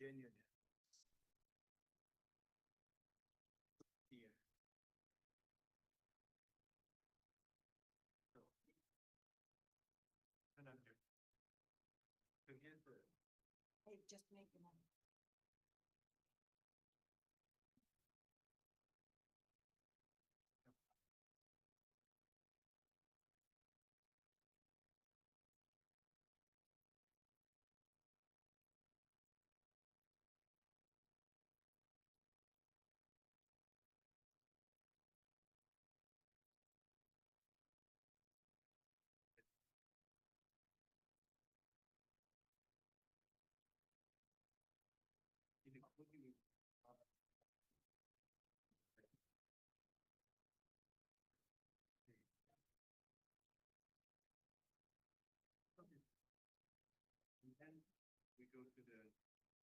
genuineness here. So, another. So here's the. Hey, just make them up. Including and then we go to the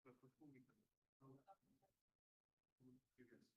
performing figures.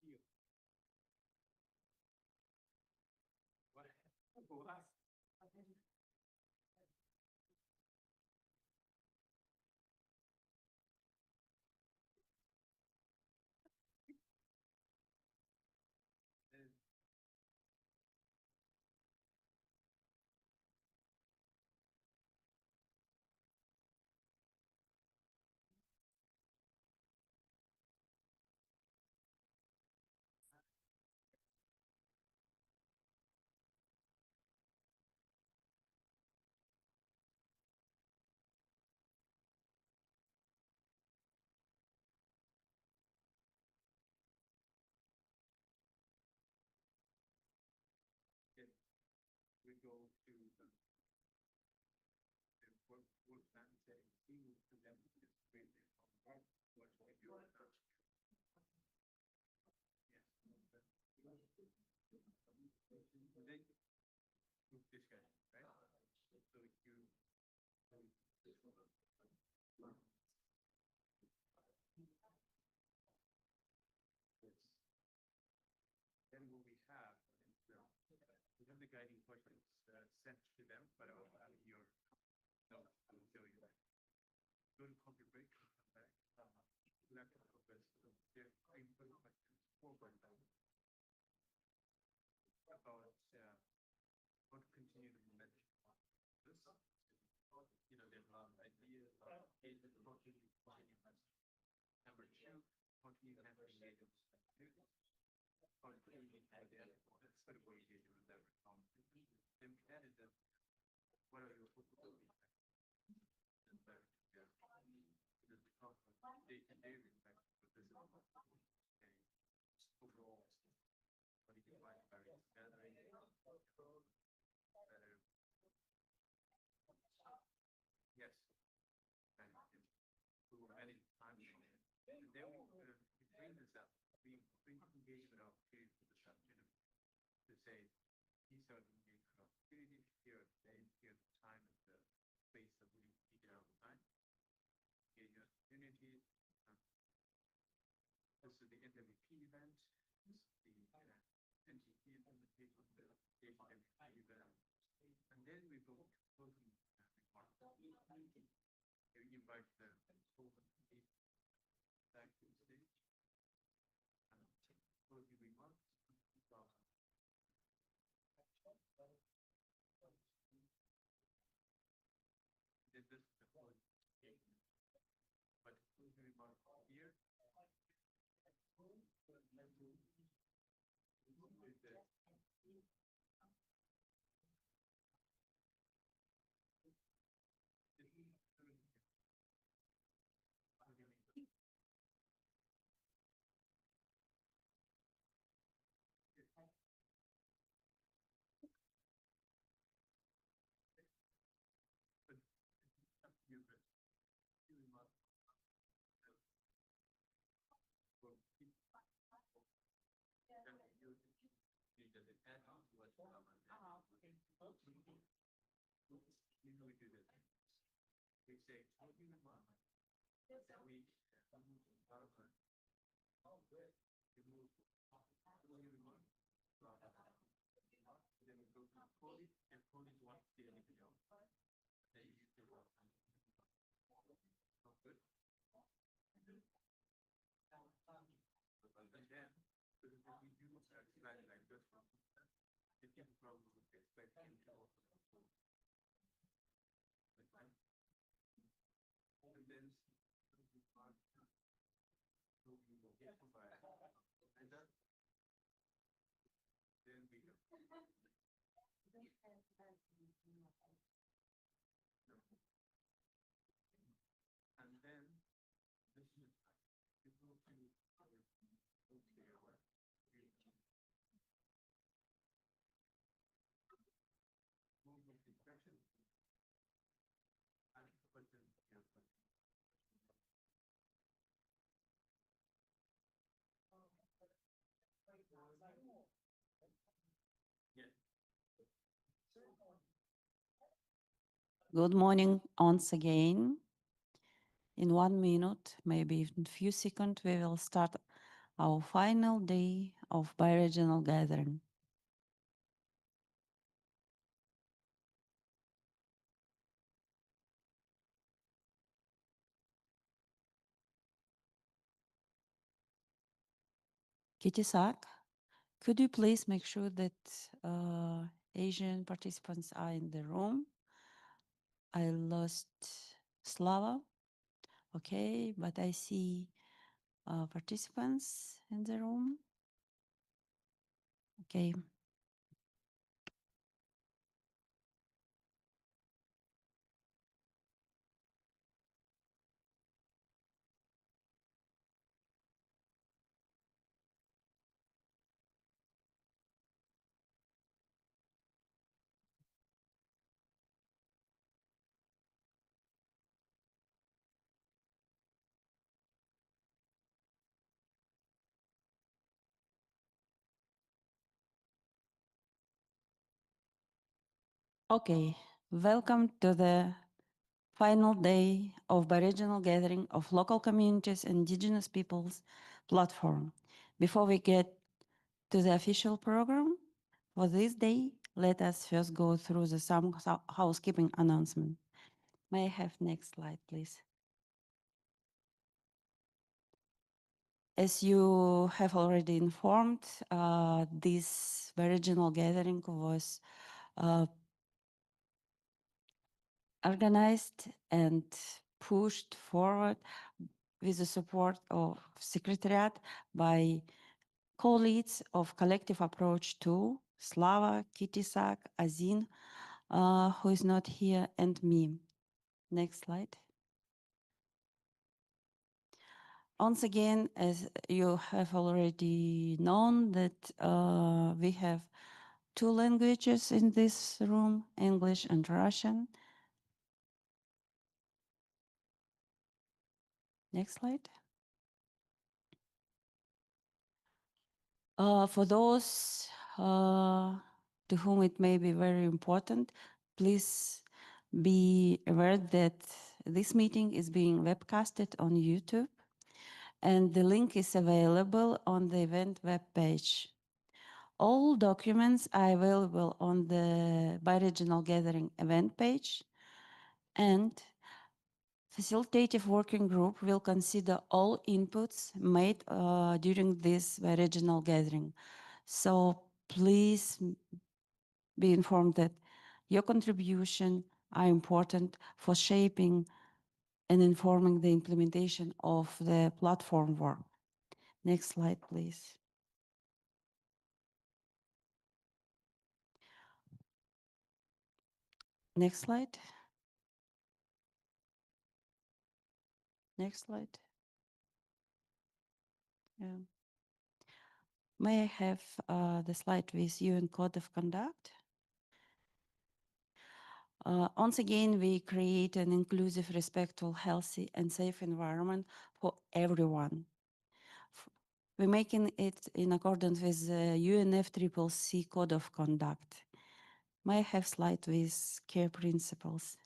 Here. What? What? We go to the work plan setting, we move to them to create their own work, what we do. Yes. Then group discussion, right? So you then what we have the guiding questions sent to them, but I will have your notes. I will show you that. Go to coffee break, come back. Left of focus. There are 3 important questions, 4 questions about how to continue the momentum. This, you know, there's a lot of ideas about approaches you continue. Number 2, how do you handle negative students? How do you identify that's sort of what you do with that response. Then we added that what are your football effects? And better together. Because we talk about day-to-day effects, but this is overall. What do you define by gathering? Better. Yes. And we were adding time. And then we bring this up. We bring engagement opportunities to the subject to say these are the engagement opportunities, here are the days, here are the time and the space that we need out of time. Here are your opportunities. This is the NWP event. This is the NGP implementation, the NWP event. And then we go to closing remarks. You invite the consultant back to the stage. Closing remarks. Then this is the closing statement. But closing remarks here. usually do this. We say 20 a month. That week, remove out of month. Remove 20 a month. Then we go to Polish, and Polish wants to see anything else. Then you use the word. Sounds good? And then, because when we do slightly like this one, the people probably would expect him to also. And then so we will get to by and that then we go. And then this is you go to movement inspection and put them together. Yeah. Good morning once again. In 1 minute, maybe in a few seconds, we will start our final day of biregional gathering. Kitisak, could you please make sure that Asian participants are in the room? I lost Slava. Okay, but I see participants in the room. Okay. Okay, welcome to the final day of biregional gathering of local communities and indigenous peoples platform. Before we get to the official program for this day, let us first go through some housekeeping announcement. May I have next slide, please? As you have already informed, this biregional gathering was organized and pushed forward with the support of Secretariat by co-leads of Collective Approach 2, Slava, Kitisak, Azin, who is not here, and me. Next slide. Once again, as you have already known that we have two languages in this room, English and Russian. Next slide. For those to whom it may be very important, please be aware that this meeting is being webcasted on YouTube, and the link is available on the event webpage. All documents are available on the Biregional Gathering event page, and Facilitative Working Group will consider all inputs made during this Biregional Gathering. So please be informed that your contribution are important for shaping and informing the implementation of the platform work. Next slide, please. Next slide. Next slide. Yeah. May I have the slide with you in code of conduct? Once again, we create an inclusive, respectful, healthy, and safe environment for everyone. We're making it in accordance with the UNFCCC Code of Conduct. May I have slide with care principles?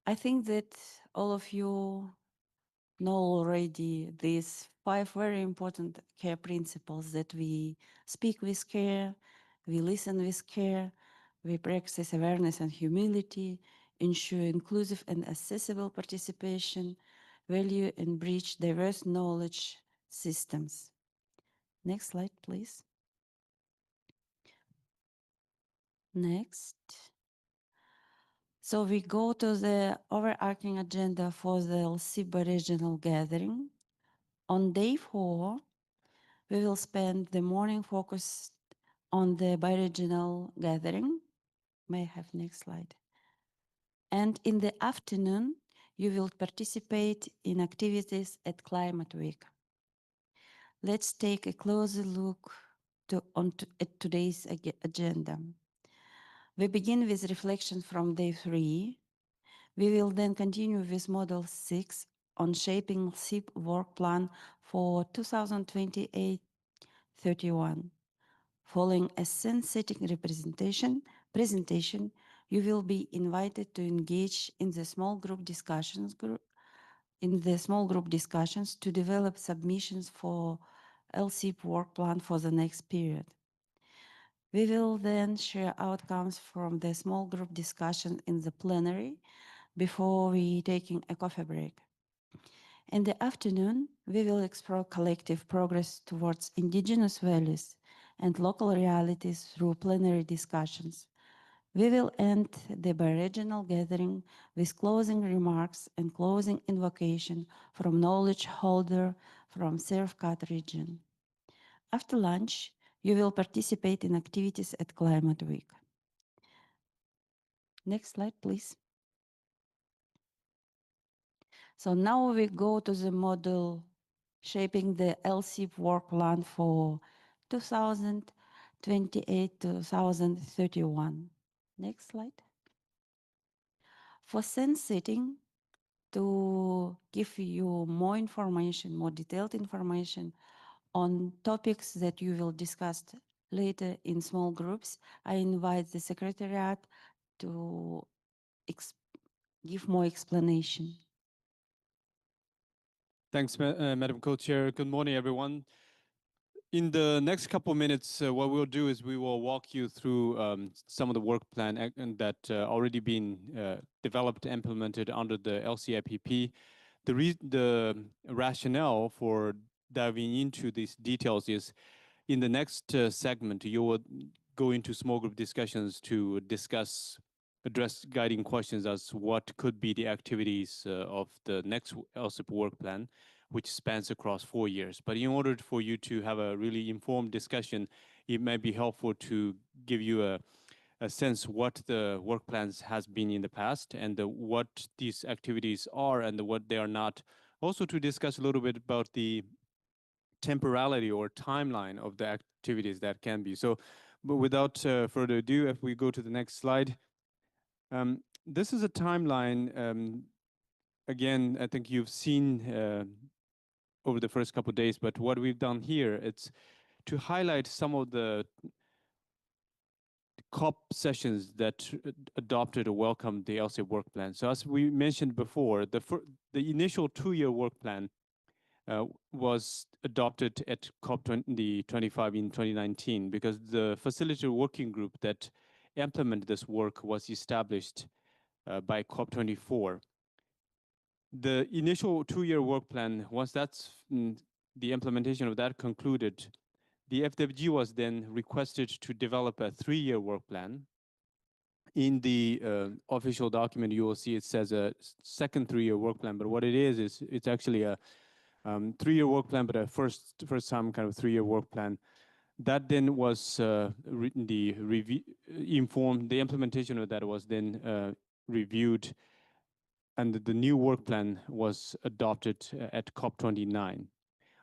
I think that all of you know already these 5 very important care principles: that we speak with care, we listen with care, we practice awareness and humility, ensure inclusive and accessible participation, value and bridge diverse knowledge systems. Next slide, please. Next. So we go to the overarching agenda for the LCIPP Biregional gathering. On day 4, we will spend the morning focused on the biregional gathering. May I have next slide? And in the afternoon, you will participate in activities at Climate Week. Let's take a closer look at today's agenda. We begin with reflection from day 3. We will then continue with Model 6 on shaping LCIPP work plan for 2028-31. Following a sense-setting presentation, you will be invited to engage in the small group discussions to develop submissions for LCIPP work plan for the next period. We will then share outcomes from the small group discussion in the plenary before we taking a coffee break. In the afternoon, we will explore collective progress towards indigenous values and local realities through plenary discussions. We will end the biregional gathering with closing remarks and closing invocation from knowledge holder from Servkat region. After lunch, you will participate in activities at Climate Week. Next slide, please. So now we go to the model shaping the LCIPP work plan for 2028-2031. Next slide. For sense setting, to give you more information, more detailed information on topics that you will discuss later in small groups, I invite the Secretariat to give more explanation. Thanks, Madam Co-Chair. Good morning, everyone. In the next couple of minutes, what we'll do is we will walk you through some of the work plan that already been developed, implemented under the LCIPP. The rationale for diving into these details is in the next segment, you will go into small group discussions to address guiding questions as what could be the activities of the next LCIPP work plan, which spans across 4 years. But in order for you to have a really informed discussion, it may be helpful to give you a sense what the work plans has been in the past and what these activities are and what they are not. Also to discuss a little bit about the temporality or timeline of the activities that can be. So, but without further ado, if we go to the next slide. This is a timeline. Again, I think you've seen over the first couple of days, but what we've done here, it's to highlight some of the COP sessions that adopted or welcomed the LCIPP work plan. So as we mentioned before, the initial 2-year work plan was adopted at COP 25 in 2019 because the facilitator working group that implemented this work was established by COP 24. The initial 2-year work plan, once that's the implementation of that concluded, the FWG was then requested to develop a 3-year work plan. In the official document, you will see it says a second 3-year work plan, but what it is it's actually a 3-year work plan, but a first time kind of 3-year work plan. That then was written, the implementation of that was then reviewed, and the new work plan was adopted at COP29.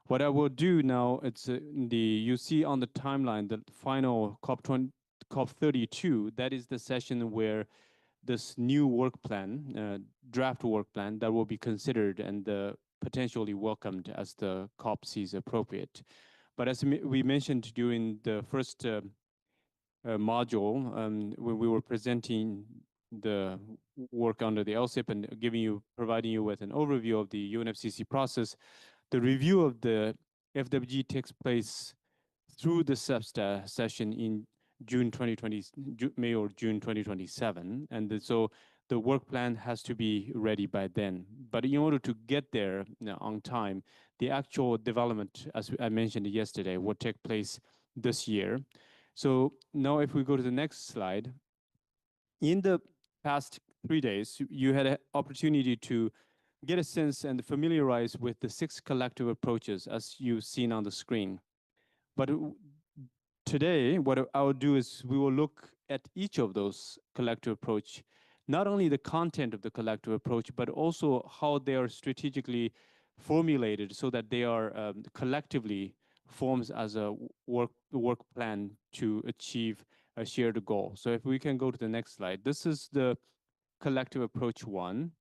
What I will do now, it's you see on the timeline, the final COP32, that is the session where this new work plan, draft work plan, that will be considered and potentially welcomed as the COP sees appropriate. But as we mentioned during the first module, when we were presenting the work under the LCIPP and providing you with an overview of the UNFCCC process, the review of the FWG takes place through the SEPSTA session in June 2020, May or June 2027. And so the work plan has to be ready by then. But in order to get there on time, the actual development, as I mentioned yesterday, will take place this year. So now if we go to the next slide, in the past 3 days, you had an opportunity to get a sense and familiarize with the 6 collective approaches as you've seen on the screen. But today, what I will do is we will look at each of those collective approach, not only the content of the collective approach, but also how they are strategically formulated so that they are collectively forms as a work plan to achieve a shared goal. So if we can go to the next slide, this is the collective approach 1.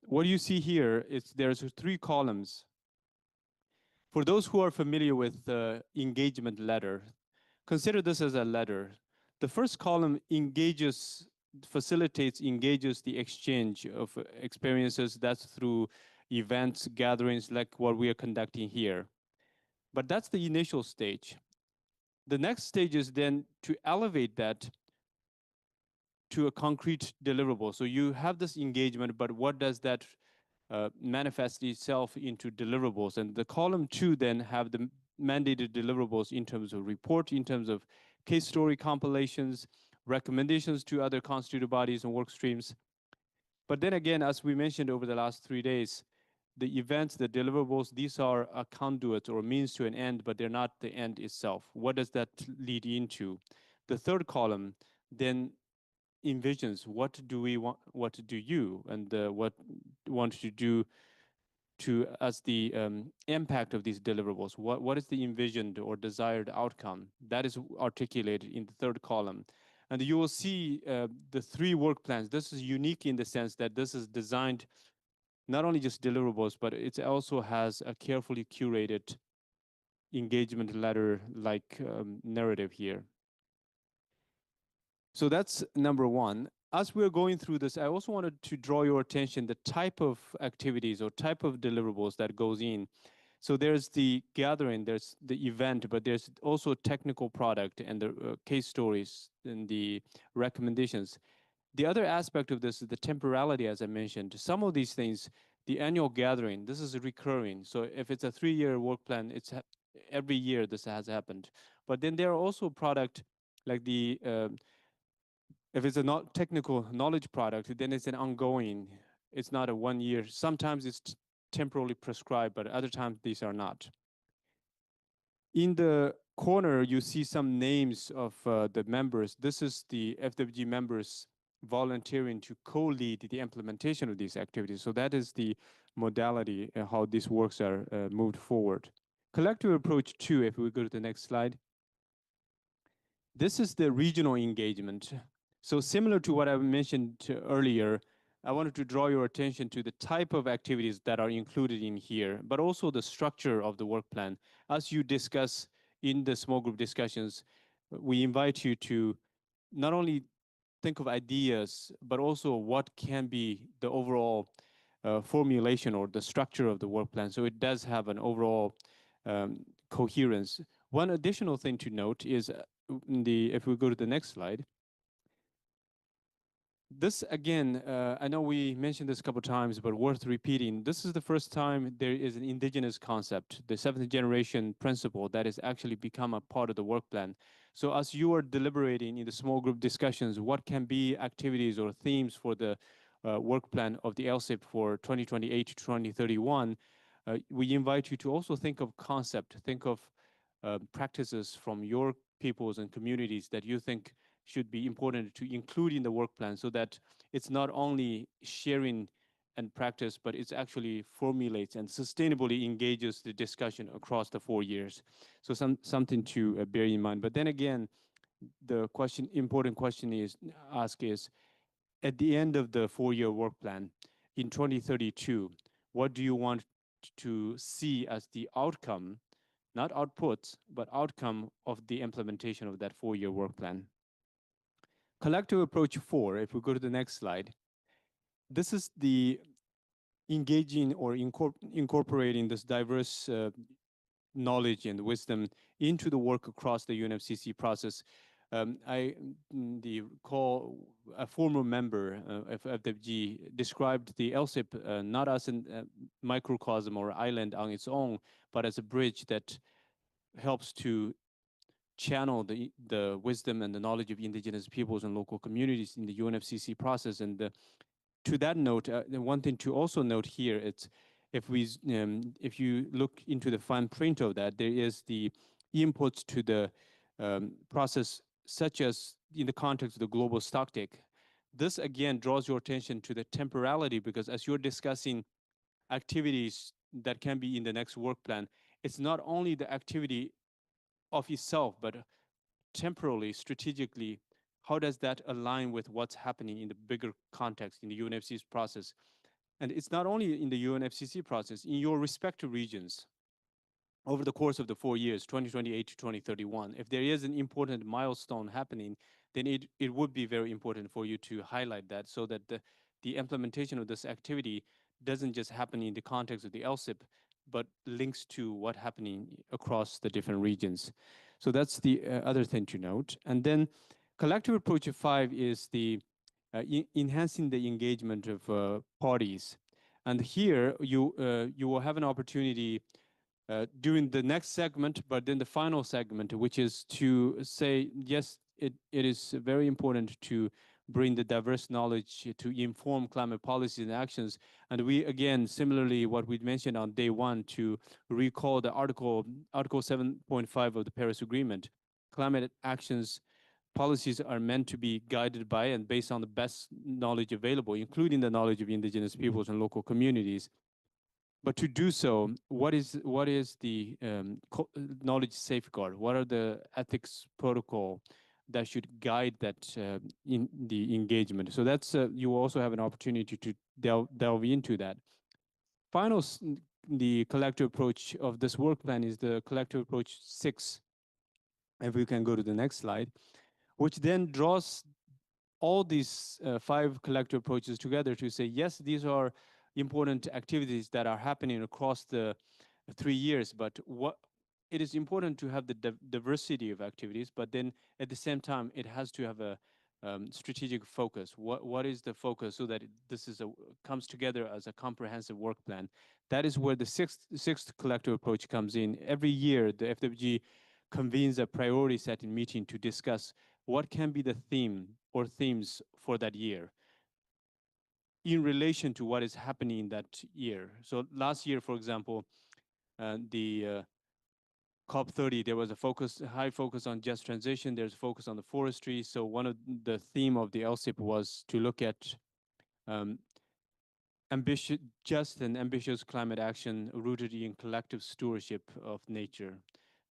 What you see here is there's 3 columns. For those who are familiar with the engagement letter, consider this as a letter. The first column facilitates, engages the exchange of experiences. That's through events, gatherings like what we are conducting here. But that's the initial stage. The next stage is then to elevate that to a concrete deliverable. So you have this engagement, but what does that manifest itself into deliverables? And the column 2 then have the mandated deliverables in terms of report, in terms of case story compilations, recommendations to other constituted bodies and work streams. But then again, as we mentioned over the last 3 days, the events, the deliverables, these are a conduit or means to an end, but they're not the end itself. What does that lead into? The third column then envisions what do we want, what do you, and what want to do to as the impact of these deliverables. What is the envisioned or desired outcome? That is articulated in the third column. And you will see the 3 work plans. This is unique in the sense that this is designed not only just deliverables, but it also has a carefully curated engagement letter-like narrative here. So that's number 1. As we're going through this, I also wanted to draw your attention the type of activities or type of deliverables that goes in. So there's the gathering, there's the event, but there's also technical product and the case stories and the recommendations. The other aspect of this is the temporality, as I mentioned. Some of these things, the annual gathering, this is recurring. So if it's a 3-year work plan, it's every year this has happened. But then there are also product like the if it's a not technical knowledge product, then it's an ongoing. It's not a 1 year. Sometimes it's temporarily prescribed, but other times these are not. In the corner, you see some names of the members. This is the FWG members volunteering to co-lead the implementation of these activities. So that is the modality, how these works are moved forward. Collective approach 2, if we go to the next slide. This is the regional engagement. So similar to what I mentioned earlier, I wanted to draw your attention to the type of activities that are included in here, but also the structure of the work plan. As you discuss in the small group discussions, we invite you to not only think of ideas, but also what can be the overall formulation or the structure of the work plan. So it does have an overall coherence. One additional thing to note is if we go to the next slide, this again, I know we mentioned this a couple of times, but worth repeating. This is the first time there is an indigenous concept, the 7th generation principle that has actually become a part of the work plan. So as you are deliberating in the small group discussions, what can be activities or themes for the work plan of the LCIPP for 2028 to 2031, we invite you to also think of concept, think of practices from your peoples and communities that you think should be important to include in the work plan so that it's not only sharing and practice, but it's actually formulates and sustainably engages the discussion across the 4 years. So something to bear in mind. But then again, the important question is at the end of the 4-year work plan in 2032, what do you want to see as the outcome, not output, but outcome of the implementation of that 4-year work plan. Collective approach 4, if we go to the next slide, this is the engaging or incorporating this diverse knowledge and wisdom into the work across the UNFCCC process. I recall a former member of FWG described the LCIPP not as a microcosm or island on its own, but as a bridge that helps to channel the wisdom and the knowledge of indigenous peoples and local communities in the UNFCCC process. And to that note, one thing to also note here, it's if you look into the fine print of that, there is the inputs to the process, such as in the context of the global stocktake. This again draws your attention to the temporality, because as you're discussing activities that can be in the next work plan, it's not only the activity of itself, but temporally, strategically, how does that align with what's happening in the bigger context in the UNFCCC process? And it's not only in the UNFCCC process, in your respective regions, over the course of the 4 years, 2028 to 2031, if there is an important milestone happening, then it would be very important for you to highlight that, so that the implementation of this activity doesn't just happen in the context of the LCIPP, but links to what's happening across the different regions. So that's the other thing to note. And then collective approach 5 is the enhancing the engagement of parties. And here you will have an opportunity during the next segment, but then the final segment, which is to say, yes, it is very important to bring the diverse knowledge to inform climate policies and actions. And we, again, similarly, what we mentioned on day 1, to recall the Article 7.5 of the Paris Agreement. Climate actions policies are meant to be guided by and based on the best knowledge available, including the knowledge of indigenous peoples and local communities. But to do so, what is the knowledge safeguard? What are the ethics protocol that should guide that in the engagement? So that's you also have an opportunity to delve into that. Final, the collective approach of this work plan is the collective approach 6. If we can go to the next slide, which then draws all these 5 collective approaches together to say, yes, these are important activities that are happening across the 3 years, but what it is important to have the diversity of activities, but then at the same time, it has to have a strategic focus. What is the focus, so that this is comes together as a comprehensive work plan? That is where the sixth collective approach comes in. Every year, the FWG convenes a priority setting meeting to discuss what can be the theme or themes for that year in relation to what is happening in that year. So last year, for example, the COP30, there was a high focus on just transition. There's a focus on the forestry. So one of the theme of the LCIPP was to look at just and ambitious climate action rooted in collective stewardship of nature.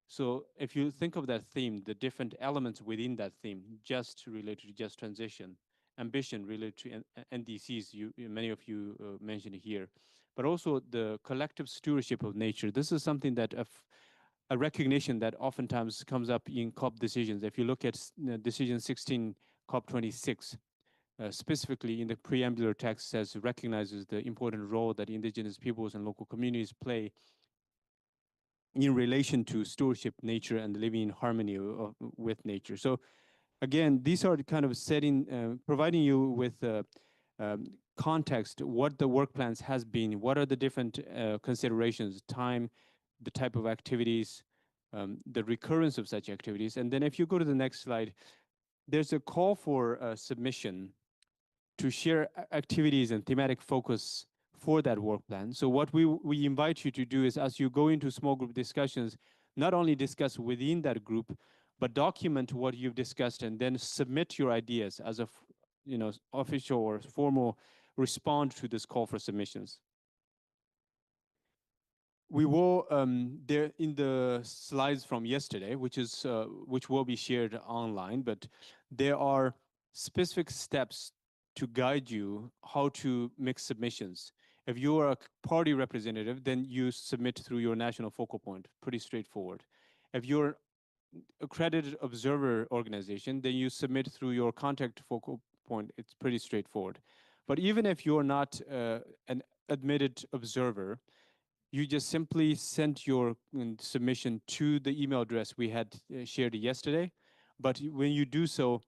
So if you think of that theme, the different elements within that theme, just related to just transition, ambition related to NDCs, many of you mentioned here, but also the collective stewardship of nature. This is something that a recognition that oftentimes comes up in COP decisions. If you look at decision 16, COP26, specifically in the preambular text says recognizes the important role that indigenous peoples and local communities play in relation to stewardship nature and living in harmony with nature. So again, these are kind of setting, providing you with context, what the work plans has been, what are the different considerations, time, the type of activities, the recurrence of such activities. And then if you go to the next slide, there's a call for submission to share activities and thematic focus for that work plan. So what we invite you to do is, as you go into small group discussions, not only discuss within that group, but document what you've discussed and then submit your ideas as a official or formal respond to this call for submissions. We will, there in the slides from yesterday, which will be shared online, but there are specific steps to guide you how to make submissions. If you are a party representative, then you submit through your national focal point. Pretty straightforward. If you're accredited observer organization, then you submit through your contact focal point. It's pretty straightforward. But even if you're not an admitted observer, you just simply sent your submission to the email address we had shared yesterday. But when you do so,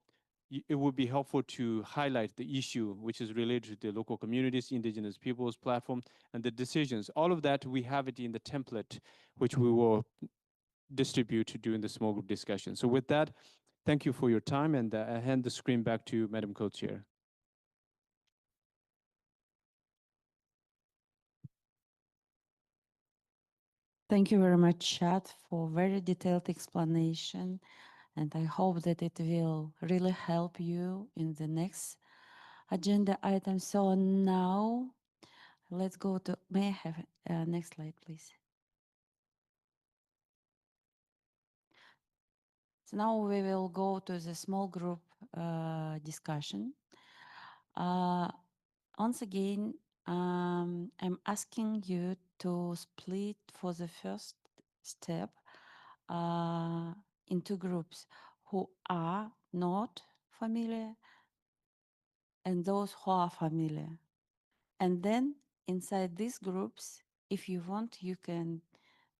it would be helpful to highlight the issue which is related to the local communities, indigenous peoples platform, and the decisions. All of that, we have it in the template, which we will distribute during the small group discussion. So with that, thank you for your time, and I hand the screen back to Madam Co-Chair. Thank you very much, Chad, for very detailed explanation. And I hope that it will really help you in the next agenda item. So now let's go to, may I have next slide, please? So now we will go to the small group discussion. Once again, I'm asking you to split for the first step into groups who are not familiar and those who are familiar. And then inside these groups, if you want, you can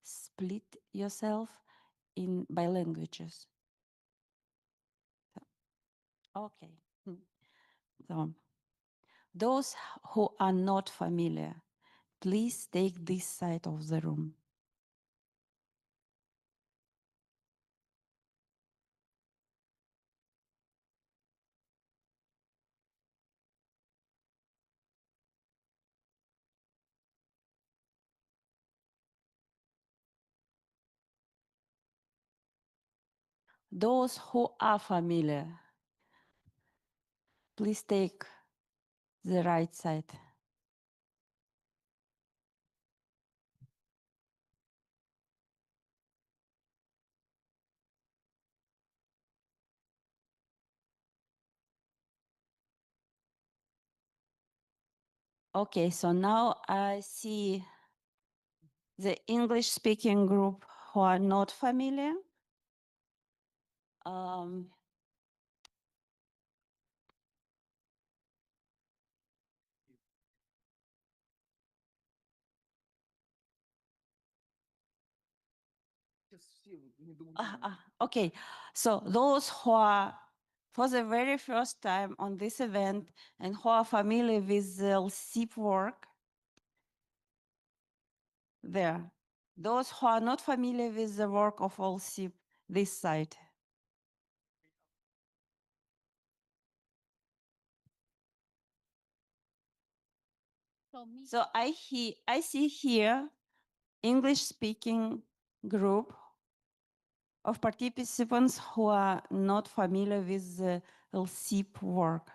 split yourself in by languages. Okay. So those who are not familiar, please take this side of the room. Those who are familiar, please take the right side. Okay, so now I see the English speaking group who are not familiar. Okay, so those who are for the very first time on this event and who are familiar with the LCIPP work, there. Those who are not familiar with the work of LCIPP, this side. So I see here English speaking group of participants who are not familiar with the LCIPP work.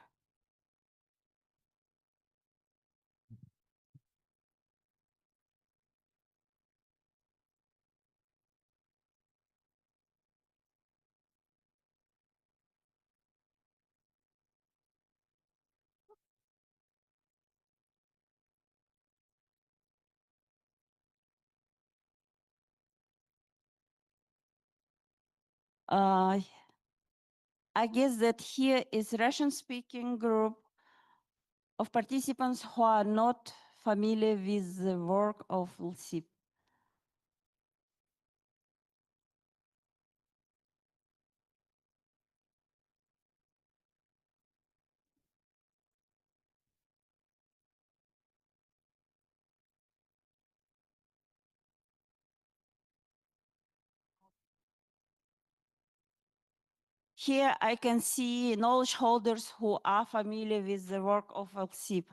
I guess that here is Russian speaking group of participants who are not familiar with the work of LCIPP. Here I can see knowledge holders who are familiar with the work of LCIPP.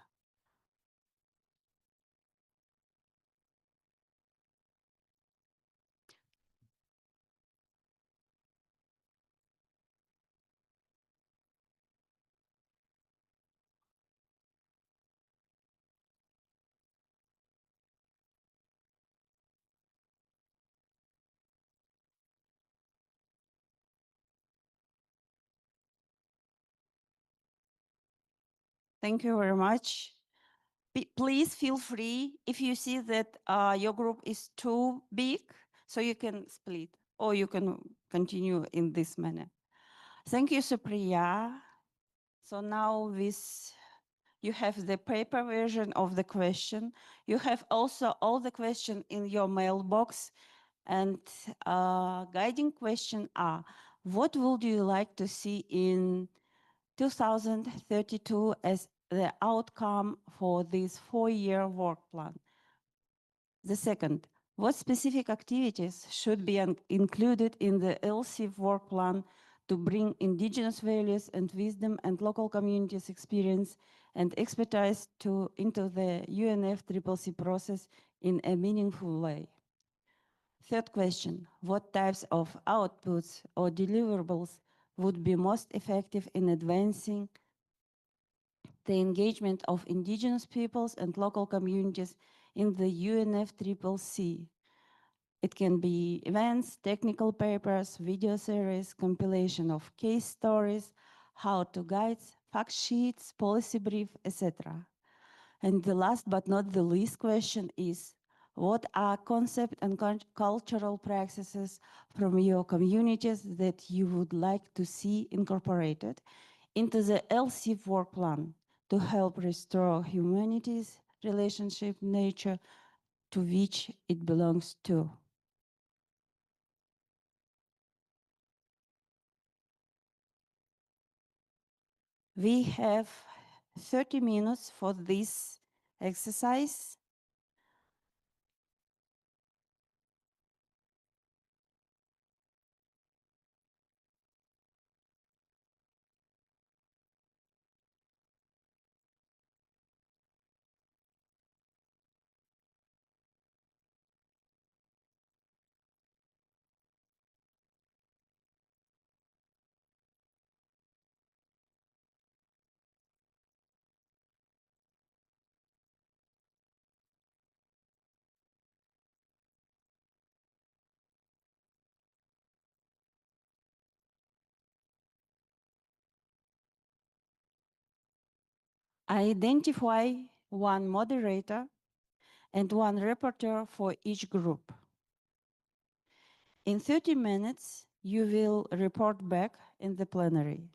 Thank you very much. Please feel free if you see that your group is too big, so you can split or you can continue in this manner. Thank you, Supriya. So now you have the paper version of the question. You have also all the question in your mailbox, and guiding question are, what would you like to see in 2032 as the outcome for this 4-year work plan? The second, what specific activities should be included in the LCIPP work plan to bring indigenous values and wisdom and local communities' experience and expertise into the UNFCCC process in a meaningful way? Third question, what types of outputs or deliverables would be most effective in advancing the engagement of indigenous peoples and local communities in the UNFCCC? It can be events, technical papers, video series, compilation of case stories, how-to guides, fact sheets, policy brief, etc. And the last but not the least question is, what are concept and cultural practices from your communities that you would like to see incorporated into the LCIPP work plan to help restore humanity's relationship nature to which it belongs to? We have 30 minutes for this exercise. Identify one moderator and one rapporteur for each group. In 30 minutes, you will report back in the plenary.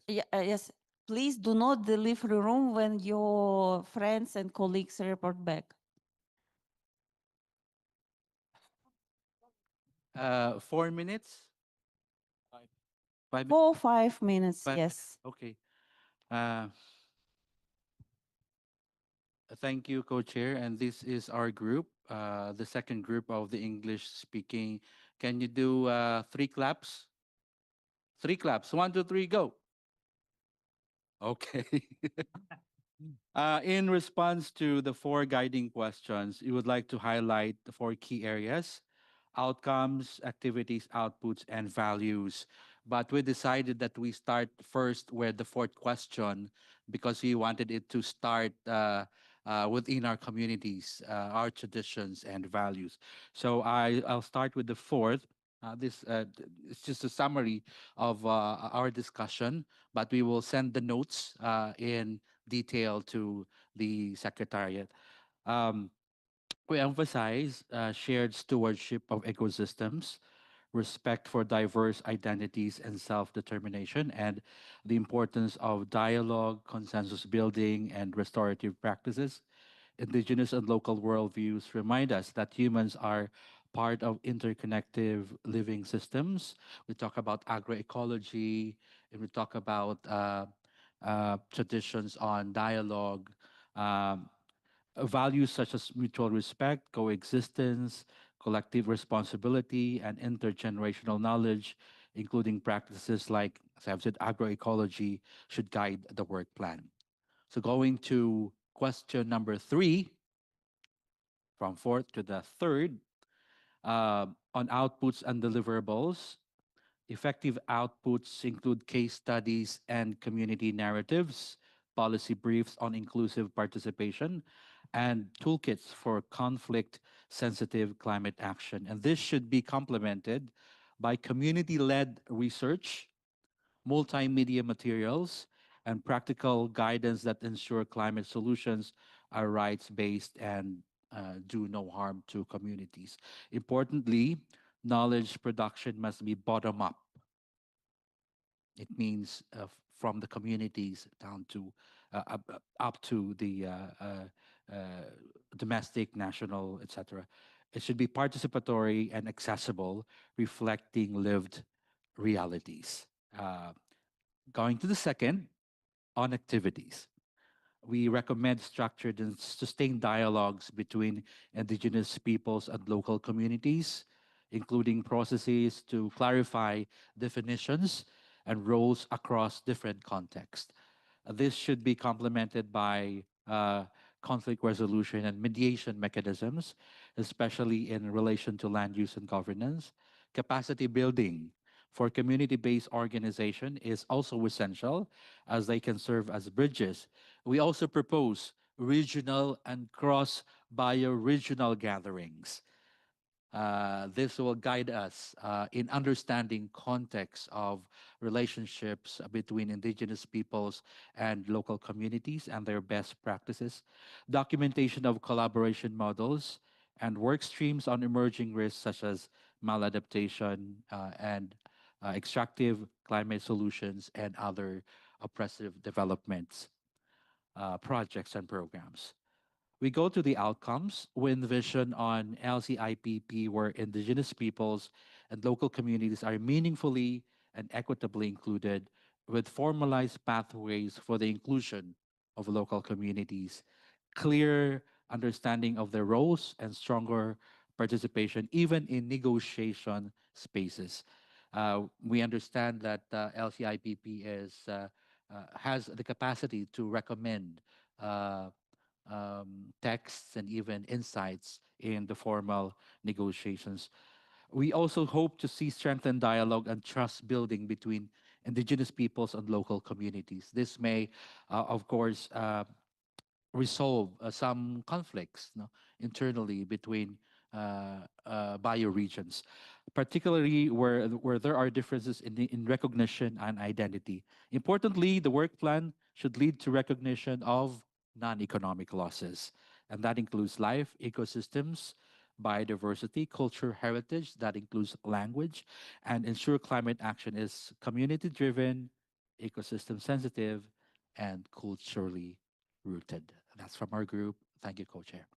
Yes, please do not leave the room when your friends and colleagues report back. 4 minutes? 5 minutes? 4 5 minutes, 5 minutes. yes. Okay. Uh, Thank you, co-chair. And this is our group, the second group of the English speaking. Can you do 3 claps? 3 claps. 1, 2, 3, go. Okay. In response to the 4 guiding questions, you would like to highlight the 4 key areas: outcomes, activities, outputs, and values. But we decided that we start first with the 4th question because we wanted it to start within our communities, our traditions and values. So I'll start with the 4th. It's just a summary of our discussion, but we will send the notes in detail to the secretariat. Um, we emphasize shared stewardship of ecosystems, respect for diverse identities and self determination, and the importance of dialogue, consensus building, and restorative practices. Indigenous and local worldviews remind us that humans are part of interconnected living systems. We talk about agroecology, and we talk about traditions on dialogue. Um, Values such as mutual respect, coexistence, collective responsibility, and intergenerational knowledge, including practices like, as I've said, agroecology, should guide the work plan. So, going to question number 3, from 4th to the 3rd, on outputs and deliverables. Effective outputs include case studies and community narratives, policy briefs on inclusive participation, and toolkits for conflict sensitive climate action. And this should be complemented by community led research, multimedia materials, and practical guidance that ensure climate solutions are rights based and do no harm to communities. Importantly, knowledge production must be bottom up. It means from the communities down to up to the domestic, national, etc. It should be participatory and accessible, reflecting lived realities. Going to the second, on activities. We recommend structured and sustained dialogues between indigenous peoples and local communities, including processes to clarify definitions and roles across different contexts. This should be complemented by conflict resolution and mediation mechanisms, especially in relation to land use and governance. Capacity building for community based organization is also essential as they can serve as bridges. We also propose regional and cross bioregional gatherings. This will guide us in understanding context of relationships between indigenous peoples and local communities and their best practices, documentation of collaboration models, and work streams on emerging risks such as maladaptation and extractive climate solutions and other oppressive developments, projects and programs. We go to the outcomes with vision on LCIPP, where indigenous peoples and local communities are meaningfully and equitably included, with formalized pathways for the inclusion of local communities, clear understanding of their roles, and stronger participation, even in negotiation spaces. We understand that LCIPP has the capacity to recommend. Texts and even insights in the formal negotiations. We also hope to see strengthened dialogue and trust building between indigenous peoples and local communities. This may, of course, resolve some conflicts, no, internally between bioregions, particularly where there are differences in recognition and identity. Importantly, the work plan should lead to recognition of non-economic losses, and that includes life, ecosystems, biodiversity, culture, heritage, that includes language, and ensure climate action is community-driven, ecosystem sensitive, and culturally rooted. That's from our group. Thank you, co-chair.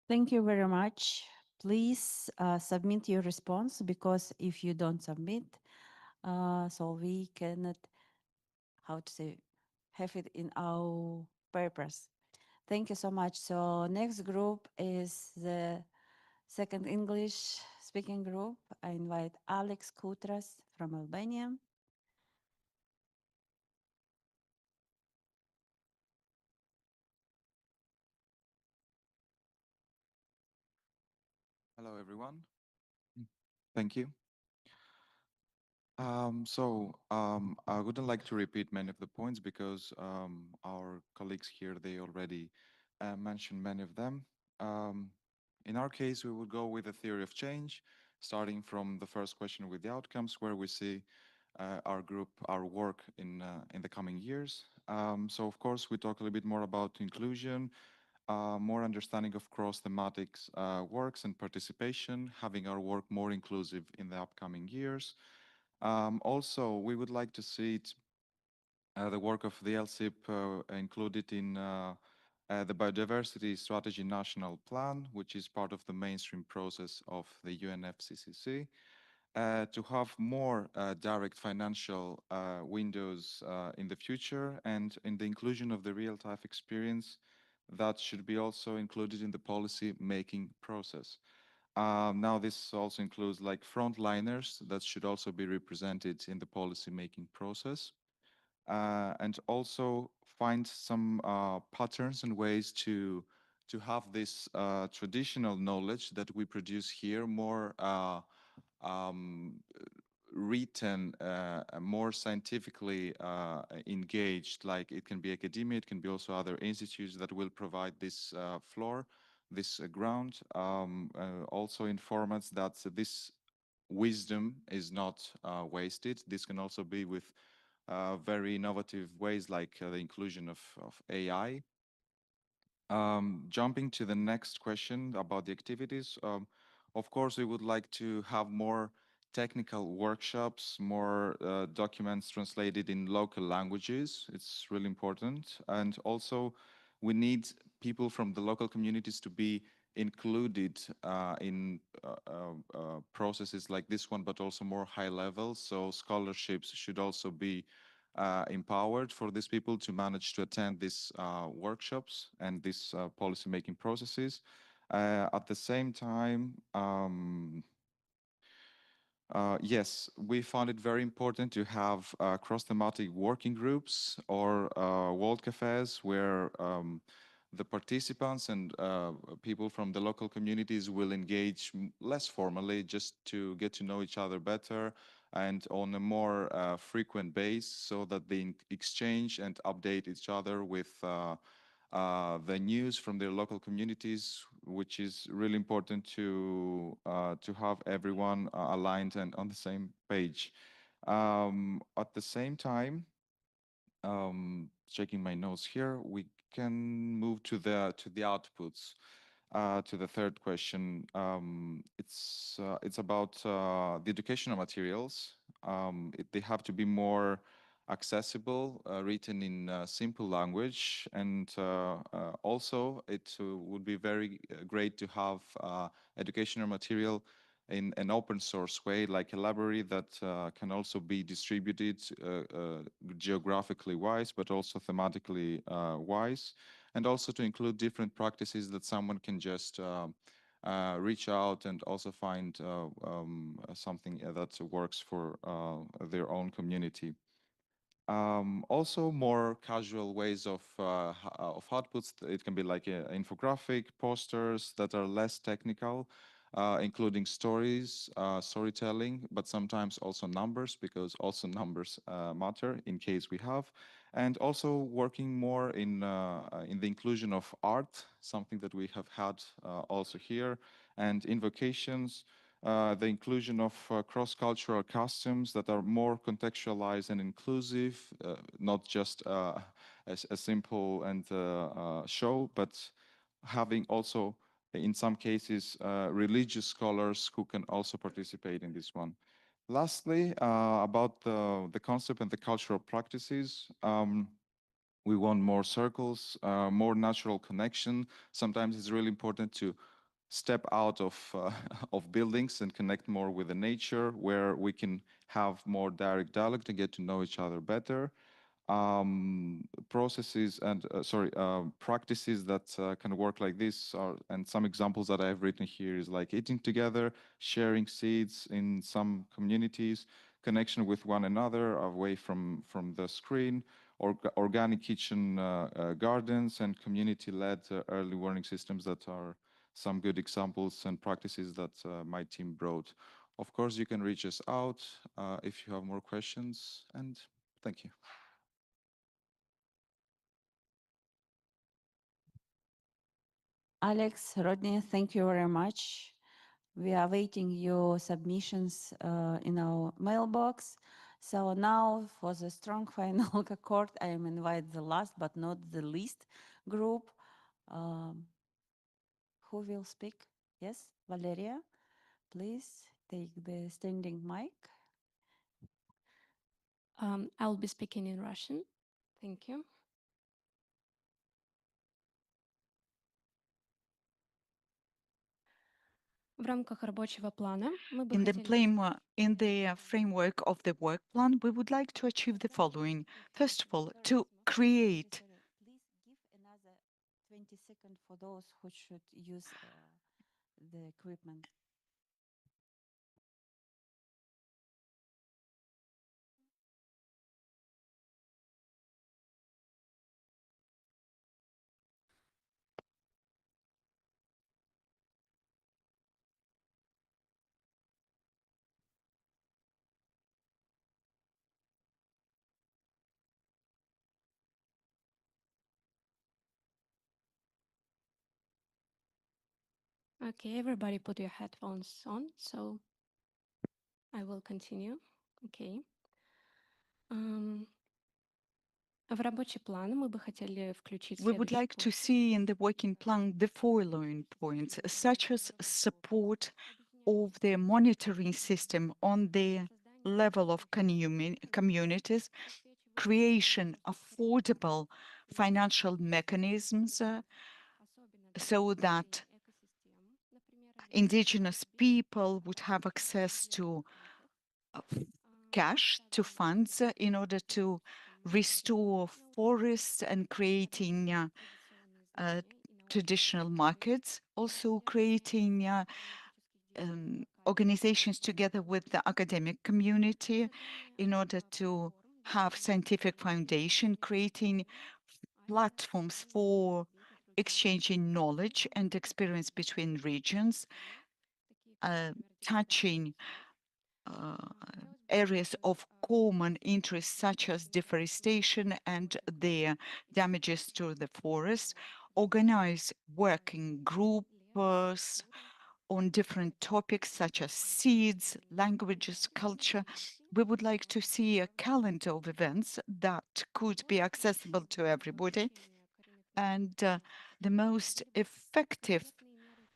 Thank you very much. Please submit your response, because if you don't submit, so we cannot, how to say, have it in our purpose. Thank you so much. So next group is the second English speaking group. I invite Alex Koutras from Albania. Hello, everyone. Thank you. I wouldn't like to repeat many of the points because our colleagues here, they already mentioned many of them. Um, in our case, we would go with a theory of change, starting from the first question with the outcomes, where we see our group, our work in the coming years. So, of course, we talk a little bit more about inclusion, more understanding of cross-thematics works and participation, having our work more inclusive in the upcoming years. Also, we would like to see the work of the LCIPP included in the Biodiversity Strategy National Plan, which is part of the mainstream process of the UNFCCC. To have more direct financial windows in the future, and in the inclusion of the real-time experience that should be also included in the policy making process. Now this also includes like frontliners that should also be represented in the policy making process, and also find some patterns and ways to have this traditional knowledge that we produce here more um, written, more scientifically engaged, like it can be academia, it can be also other institutes that will provide this floor, this ground, also in formats that this wisdom is not wasted. This can also be with very innovative ways like the inclusion of AI. Jumping to the next question about the activities, of course, we would like to have more technical workshops, more documents translated in local languages. It's really important. And also, we need people from the local communities to be included in processes like this one, but also more high level. So scholarships should also be empowered for these people to manage to attend these workshops and these policy-making processes. At the same time, yes, we found it very important to have cross-thematic working groups or world cafes where the participants and people from the local communities will engage less formally, just to get to know each other better and on a more frequent base, so that they exchange and update each other with the news from their local communities, which is really important to have everyone aligned and on the same page. At the same time, checking my notes here, we can move to the outputs. To the third question, it's about the educational materials. They have to be more accessible, written in simple language, and also it would be very great to have educational material in an open source way, like a library that can also be distributed geographically wise, but also thematically wise, and also to include different practices that someone can just reach out and also find something that works for their own community. Also more casual ways of outputs. It can be like infographic posters that are less technical, including stories, storytelling, but sometimes also numbers, because also numbers matter in case we have, and also working more in the inclusion of art, something that we have had also here, and invocations, the inclusion of cross-cultural customs that are more contextualized and inclusive, not just a simple and show, but having also in some cases, religious scholars who can also participate in this one. Lastly, about the concept and the cultural practices, we want more circles, more natural connection. Sometimes it's really important to step out of of buildings and connect more with the nature, where we can have more direct dialogue to get to know each other better. Processes and practices that can work like this are, and some examples that I have written here is like eating together, sharing seeds in some communities, connection with one another away from the screen, organic kitchen gardens, and community-led early warning systems that are some good examples and practices that my team brought. Of course, you can reach us out if you have more questions, and thank you. Alex, Rodney, thank you very much. We are waiting your submissions in our mailbox. So now for the strong final accord, I am invite the last but not the least group. Who will speak? Yes, Valeria, please take the standing mic. I'll be speaking in Russian. Thank you. В рамках рабочего плана мы бы In the хотели in the framework of the work plan, we would like to achieve the following. First of all, to create Please give another 20 seconds for those who should use the equipment. Okay, everybody put your headphones on, so I will continue. Okay. В рабочий план мы бы хотели включить we would следующие like to пункты. see in the working plan the following points, such as support of the monitoring system on the level of communities, creation affordable financial mechanisms so that indigenous people would have access to cash, to funds in order to restore forests and creating traditional markets, also creating organizations together with the academic community in order to have scientific foundation, creating platforms for exchanging knowledge and experience between regions, touching areas of common interest such as deforestation and their damages to the forest, organize working groups on different topics such as seeds, languages, culture. We would like to see a calendar of events that could be accessible to everybody. And the most effective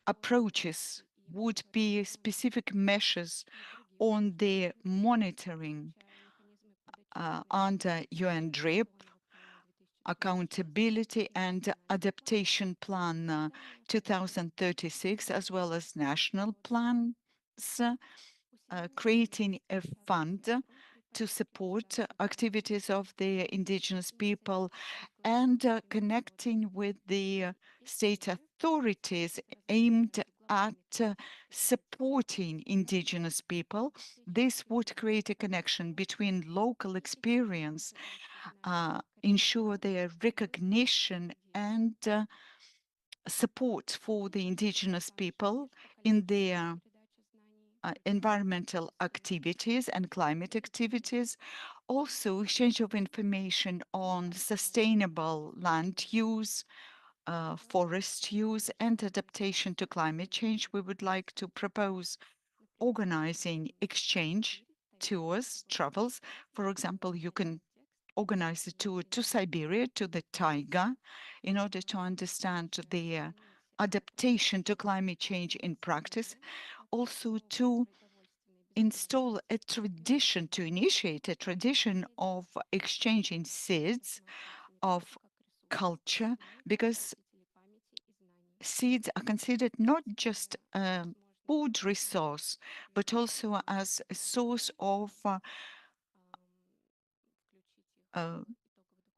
approaches would be specific measures on the monitoring under UN DRIP, accountability and adaptation plan 2036, as well as national plans, creating a fund to support activities of the indigenous people and connecting with the state authorities aimed at supporting indigenous people. This would create a connection between local experience, ensure their recognition and support for the indigenous people in their environmental activities and climate activities, also exchange of information on sustainable land use, forest use, and adaptation to climate change. We would like to propose organizing exchange tours, travels. For example, you can organize a tour to Siberia, to the taiga, in order to understand the adaptation to climate change in practice, also to install a tradition, to initiate a tradition of exchanging seeds of culture, because seeds are considered not just a food resource, but also as a source uh,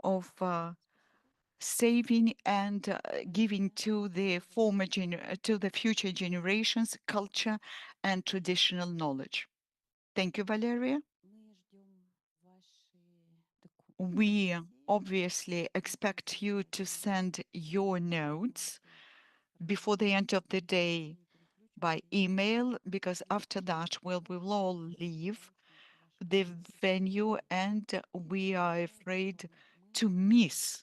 of saving and giving to the to the future generations culture and traditional knowledge. Thank you, Valeria. We obviously expect you to send your notes before the end of the day by email, because after that we will all leave the venue and we are afraid to miss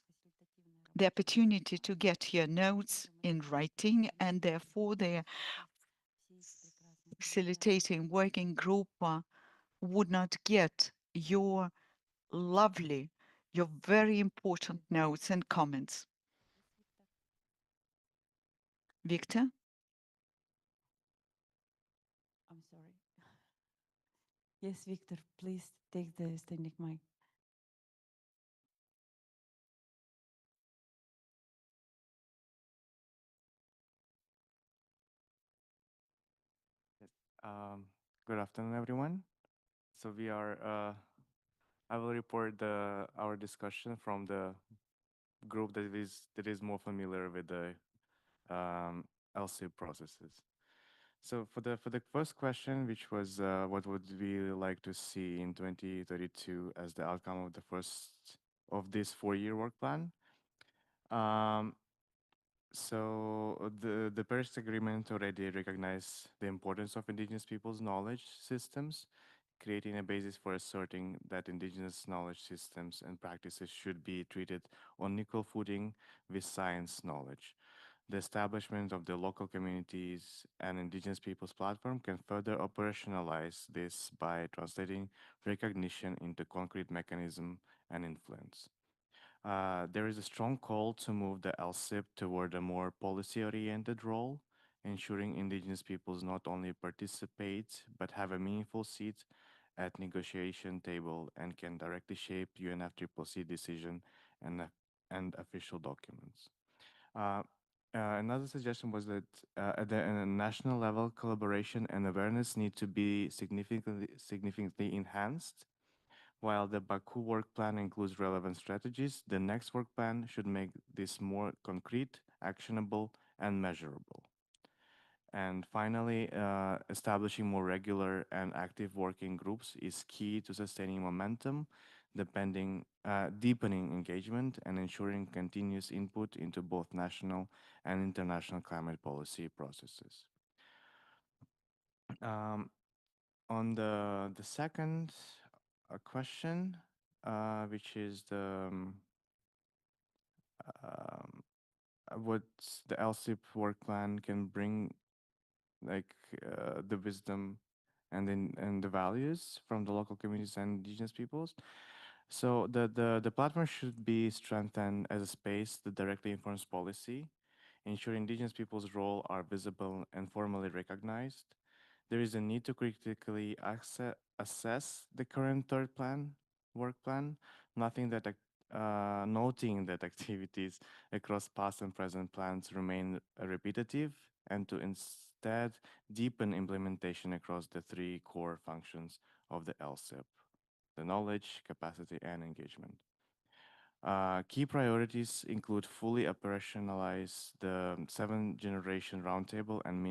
the opportunity to get your notes in writing, and therefore the facilitating working group would not get your lovely, your very important notes and comments. Victor? I'm sorry. Yes, Victor, please take the standing mic. Yes. Good afternoon, everyone. So I will report our discussion from the group that is more familiar with the LCIPP processes. So for the first question, which was what would we like to see in 2032 as the outcome of the first of this 4-year work plan? Um, So the Paris Agreement already recognized the importance of indigenous peoples' knowledge systems, creating a basis for asserting that indigenous knowledge systems and practices should be treated on equal footing with science knowledge. The establishment of the local communities and indigenous peoples platform can further operationalize this by translating recognition into concrete mechanism and influence. There is a strong call to move the LCIP toward a more policy-oriented role, ensuring indigenous peoples not only participate but have a meaningful seat at negotiation table and can directly shape UNFCCC decision and, and official documents. Uh, Another suggestion was that at the national level, collaboration and awareness need to be significantly enhanced. While the Baku work plan includes relevant strategies, the next work plan should make this more concrete, actionable, and measurable. And finally, establishing more regular and active working groups is key to sustaining momentum, deepening engagement, and ensuring continuous input into both national and international climate policy processes. Um, on the second question, which is um, what the LCIP work plan can bring, like the wisdom and the values from the local communities and indigenous peoples. So the platform should be strengthened as a space that directly informs policy, ensure indigenous people's role are visible and formally recognized. There is a need to critically assess the current work plan, noting that activities across past and present plans remain repetitive, and to instead deepen implementation across the 3 core functions of the LCIP: the knowledge, capacity, and engagement. Key priorities include fully operationalize the 7th-generation roundtable and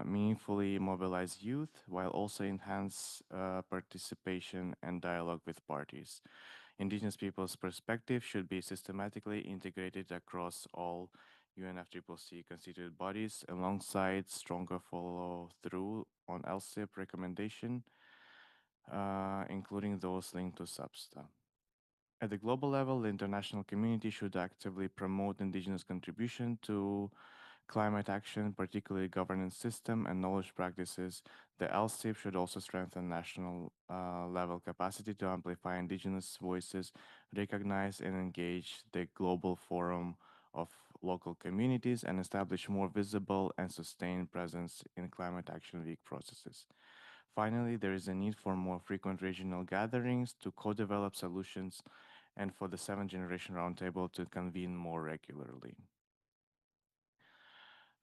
meaningfully mobilize youth, while also enhance participation and dialogue with parties. Indigenous people's perspective should be systematically integrated across all UNFCCC constituted bodies, alongside stronger follow-through on LCIP recommendation, including those linked to SUBSTA. At the global level, the international community should actively promote indigenous contribution to climate action, particularly governance system and knowledge practices. The LCIP should also strengthen national level capacity to amplify indigenous voices, recognize and engage the global forum of local communities and establish more visible and sustained presence in Climate Action Week processes. Finally, there is a need for more frequent regional gatherings to co-develop solutions and for the 7th Generation Roundtable to convene more regularly.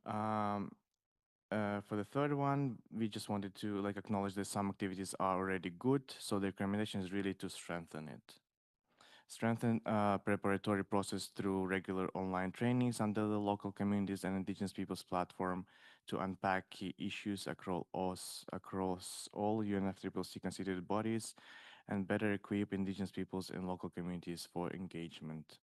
For the third one, we just wanted to acknowledge that some activities are already good, so the recommendation is really to strengthen it. Strengthen preparatory process through regular online trainings under the local communities and indigenous peoples platform to unpack key issues across all UNFCCC constituted bodies and better equip indigenous peoples and local communities for engagement.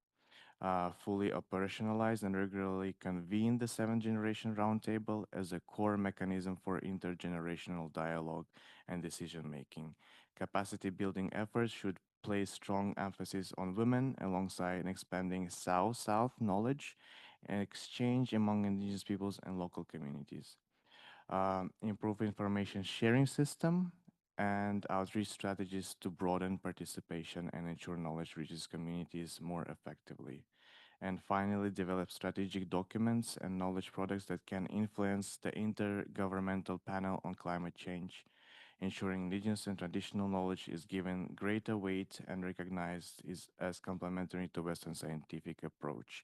Fully operationalize and regularly convene the 7th Generation Roundtable as a core mechanism for intergenerational dialogue and decision making. Capacity building efforts should place strong emphasis on women alongside expanding South-South knowledge and exchange among indigenous peoples and local communities. Improve information sharing system and outreach strategies to broaden participation and ensure knowledge reaches communities more effectively. And finally, develop strategic documents and knowledge products that can influence the Intergovernmental Panel on Climate Change, ensuring indigenous and traditional knowledge is given greater weight and recognized as complementary to Western scientific approach.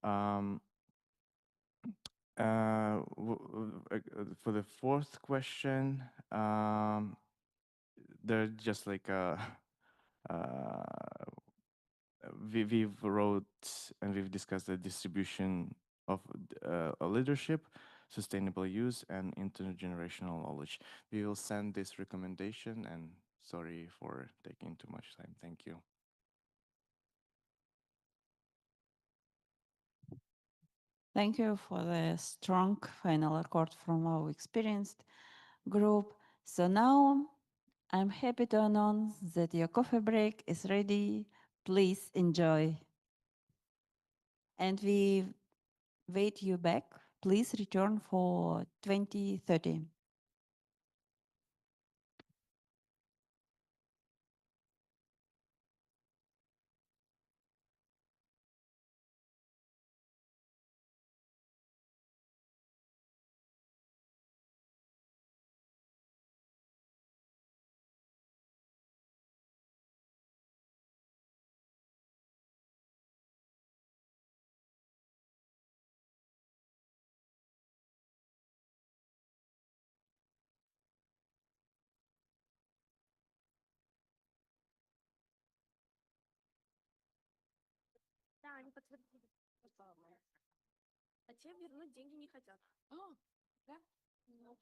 For the fourth question, they're just we've wrote and we've discussed the distribution of leadership, sustainable use, and intergenerational knowledge. We will send this recommendation, and sorry for taking too much time. Thank you. Thank you for the strong final report from our experienced group. So now I'm happy to announce that your coffee break is ready. Please enjoy. And we wait you back. Please return for 2030. Да, они подтвердили. А те вернуть деньги не хотят. Да? Ну,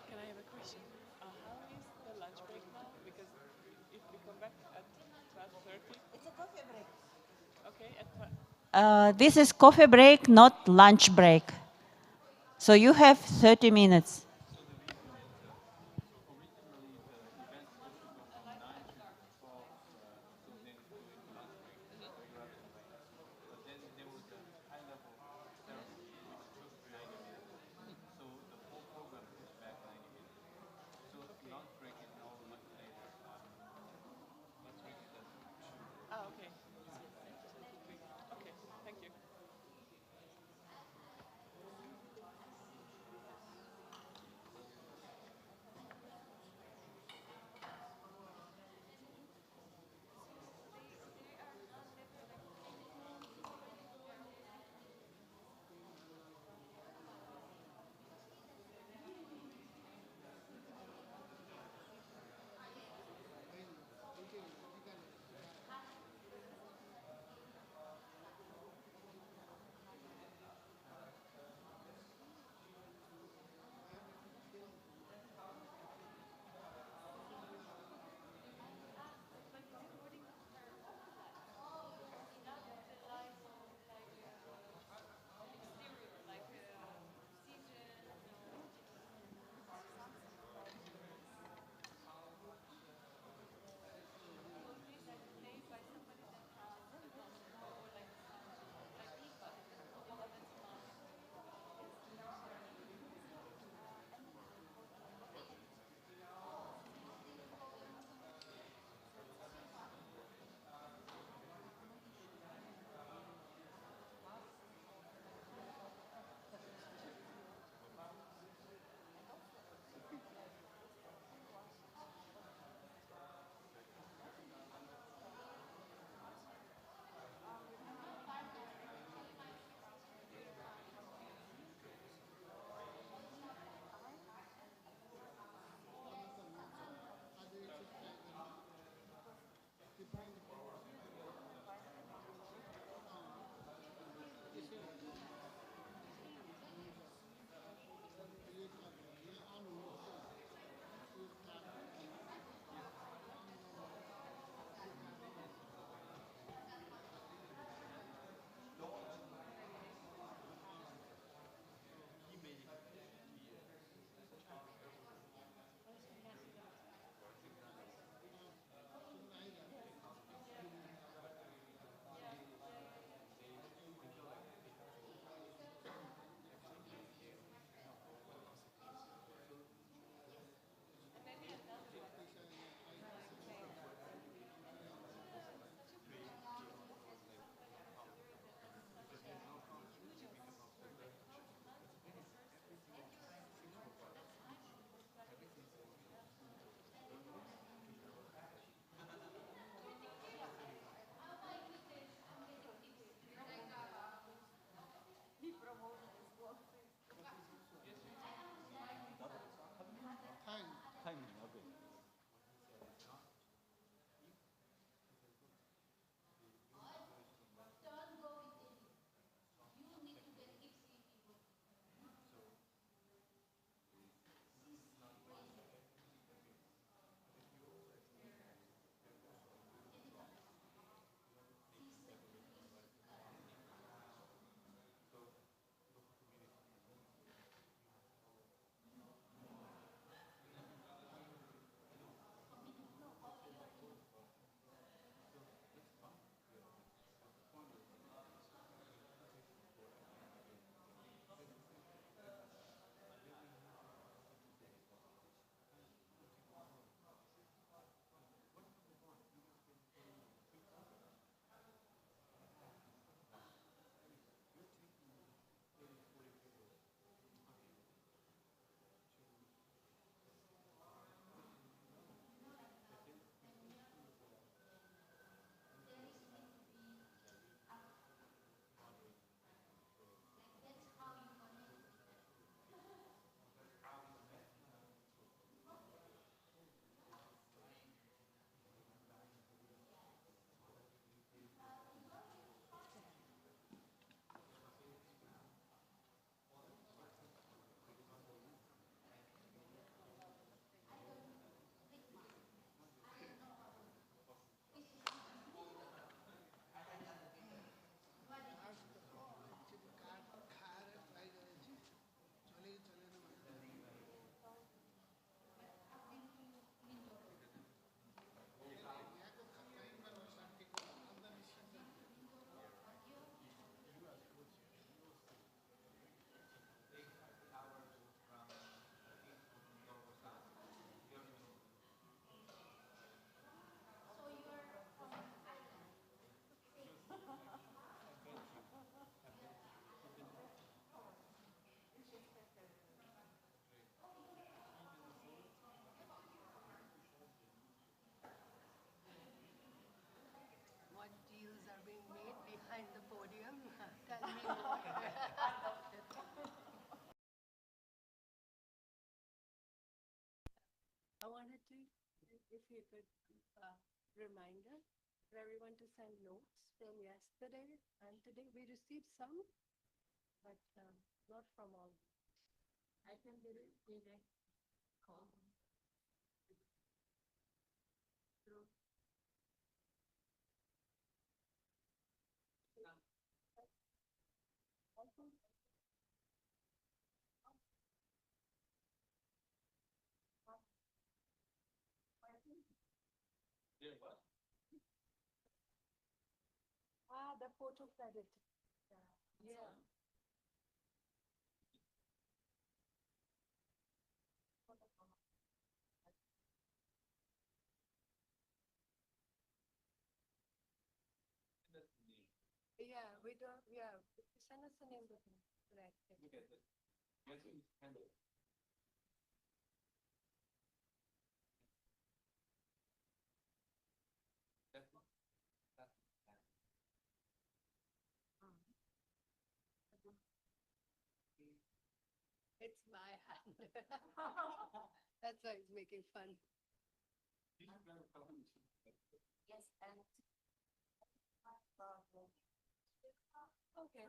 Can I have a question? How is the lunch break now? Because if we come back at 12:30. It's a coffee break. Okay, at This is coffee break, not lunch break. So you have 30 minutes. okay. Okay, thank you. if you could reminder for everyone to send notes from yesterday and today. We received some, but not from all. I can do it in a call. The photo credit. Yeah. Yeah, we don't, yeah, send us a name. Correct. It's my hand. That's why it's making fun. Yes, and. Okay.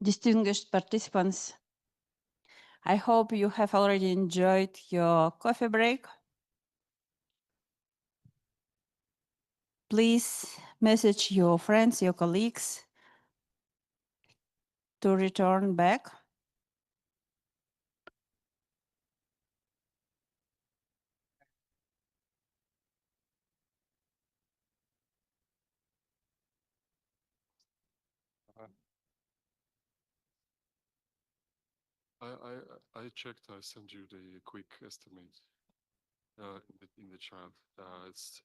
Distinguished participants, I hope you have already enjoyed your coffee break. Please message your friends, your colleagues to return back. I checked. I sent you the quick estimate in the chat. It's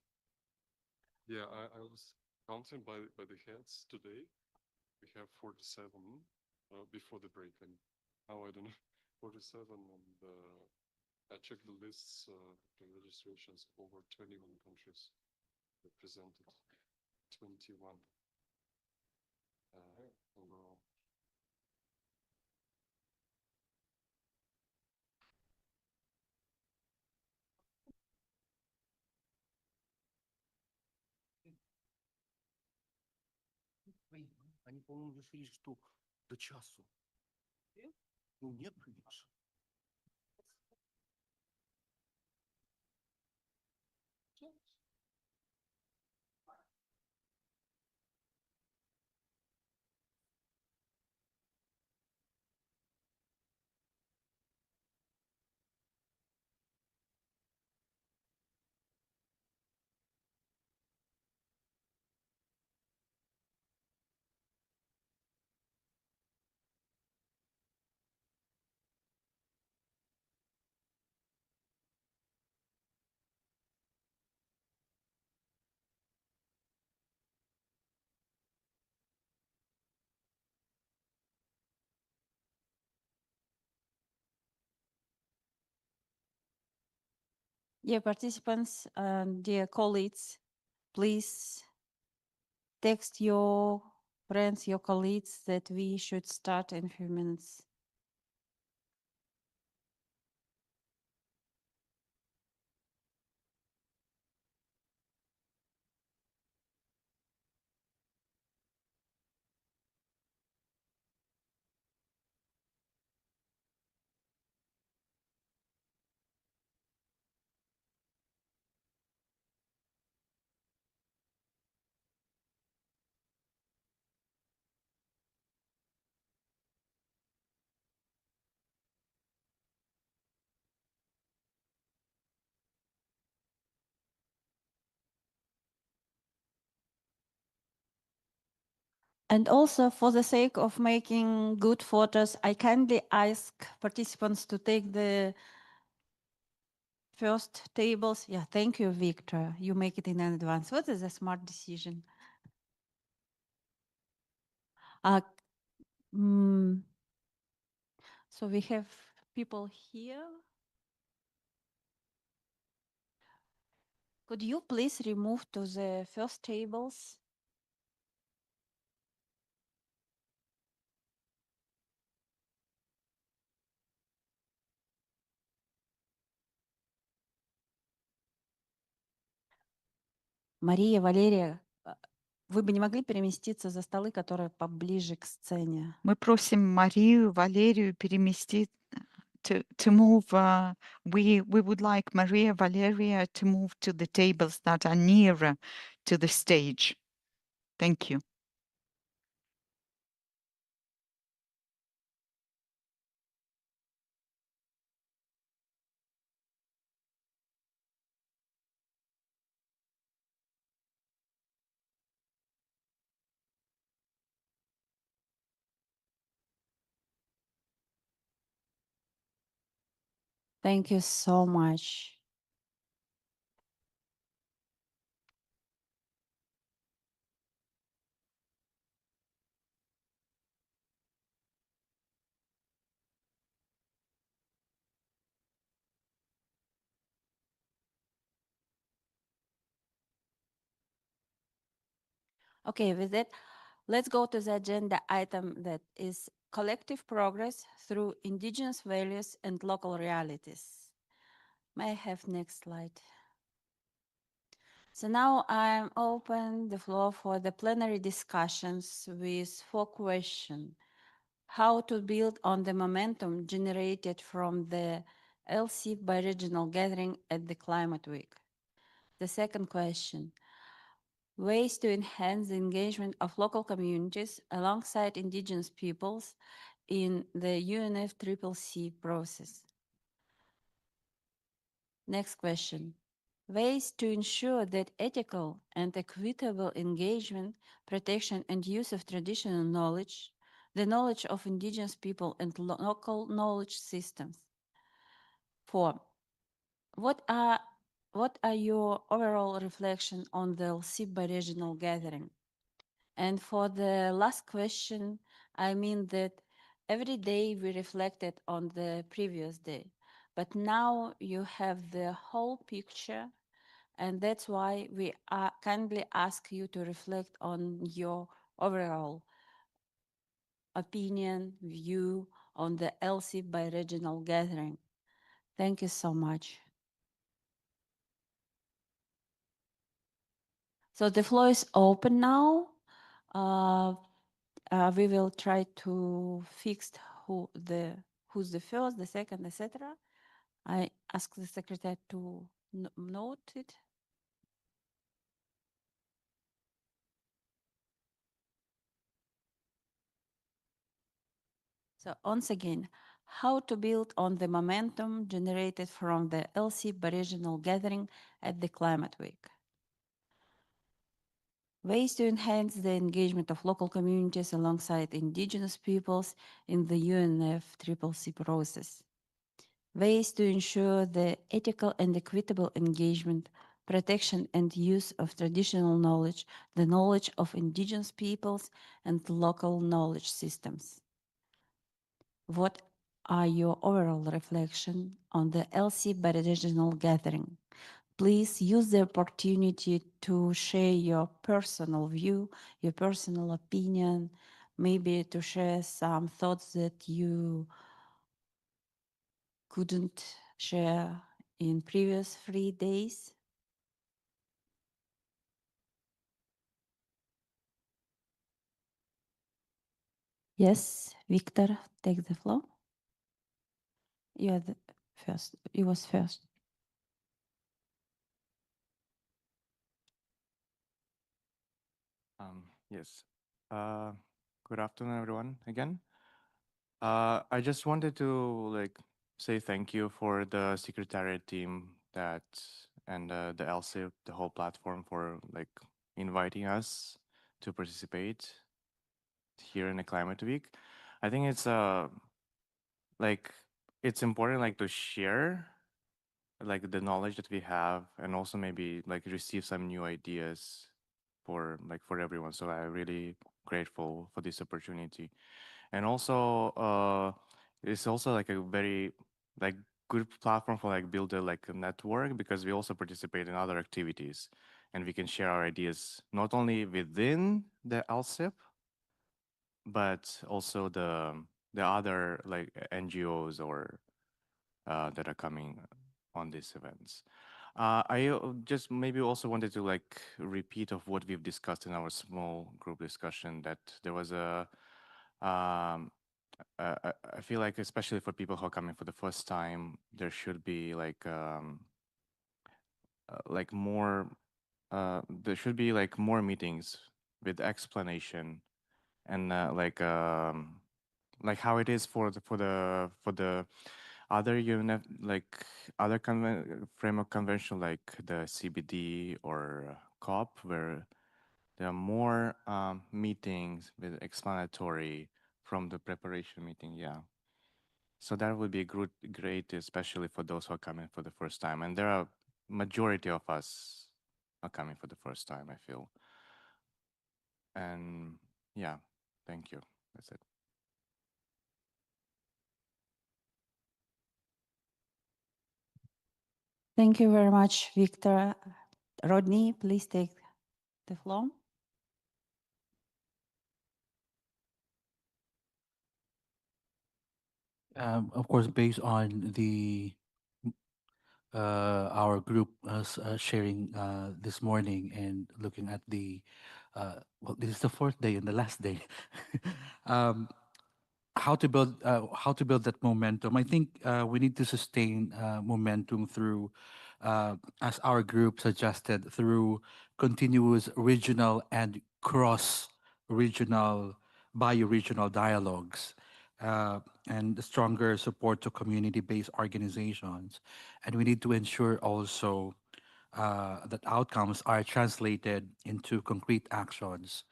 I was counting by the heads today. We have 47 before the break, and now I don't know 47, and I checked the lists, the registrations over 21 countries represented, 21 overall. Они, по-моему, решили, что до часу. Ну, нет, конечно. Dear participants and dear colleagues, please text your friends, your colleagues that we should start in a few minutes. And also, for the sake of making good photos, I kindly ask participants to take the first tables. Yeah, thank you, Victor. You make it in advance. What is a smart decision? Uh, mm, so we have people here. Could you please remove to the first tables? Мария, Валерия, вы бы не могли переместиться за столы, которые поближе к сцене? Мы просим Марию, Валерию переместить, to move. We would like Maria, Valeria to move to the tables that are nearer to the stage. Thank you. Thank you so much. Okay, with that, let's go to the agenda item that is collective progress through indigenous values and local realities. May I have next slide? So now I'm open the floor for the plenary discussions with 4 questions. How to build on the momentum generated from the LCIPP Biregional gathering at the Climate Week. The second question, ways to enhance the engagement of local communities alongside indigenous peoples in the UNFCCC process. Next question, ways to ensure that ethical and equitable engagement, protection and use of traditional knowledge, the knowledge of indigenous people and local knowledge systems. 4, what are your overall reflection on the LCIPP Biregional gathering? And for the last question, I mean that every day we reflected on the previous day, but now you have the whole picture, and that's why we kindly ask you to reflect on your overall opinion, view on the LCIPP Biregional gathering. Thank you so much. So the floor is open now. We will try to fix who's the first, the second, etc. I ask the secretary to note it. So once again, how to build on the momentum generated from the LCIPP Biregional gathering at the Climate Week. Ways to enhance the engagement of local communities alongside indigenous peoples in the UNFCCC process. Ways to ensure the ethical and equitable engagement, protection and use of traditional knowledge, the knowledge of indigenous peoples and local knowledge systems. What are your overall reflection on the LCIPP Biregional gathering? Please use the opportunity to share your personal view, your personal opinion, maybe to share some thoughts that you couldn't share in previous 3 days. Yes, Victor, take the floor. You are the first. You was first. Yes. Good afternoon, everyone. Again, I just wanted to say thank you for the secretariat team and the LCIP, the whole platform for inviting us to participate. here in the Climate Week. I think it's like it's important like to share like the knowledge that we have and also maybe like receive some new ideas for like for everyone. So I'm really grateful for this opportunity. And also it's also like a very like good platform for like build a like a network because we also participate in other activities and we can share our ideas not only within the LCIP but also the other like NGOs or that are coming on these events. I just maybe also wanted to like repeat of what we've discussed in our small group discussion that there was a I feel like especially for people who are coming for the first time, there should be like more there should be like more meetings with explanation and like how it is for the other unit like other framework convention like the CBD or COP where there are more meetings with explanatory from the preparation meeting. Yeah. So that would be great, especially for those who are coming for the first time. And there are majority of us are coming for the first time, I feel. And yeah, thank you. That's it. Thank you very much, Victor. Rodney, please take the floor. Of course, based on the our group sharing this morning and looking at the well, this is the fourth day and the last day. um, how to build that momentum. I think we need to sustain momentum through, as our group suggested, through continuous regional and cross-regional, bio-regional dialogues, and stronger support to community-based organizations. And we need to ensure also that outcomes are translated into concrete actions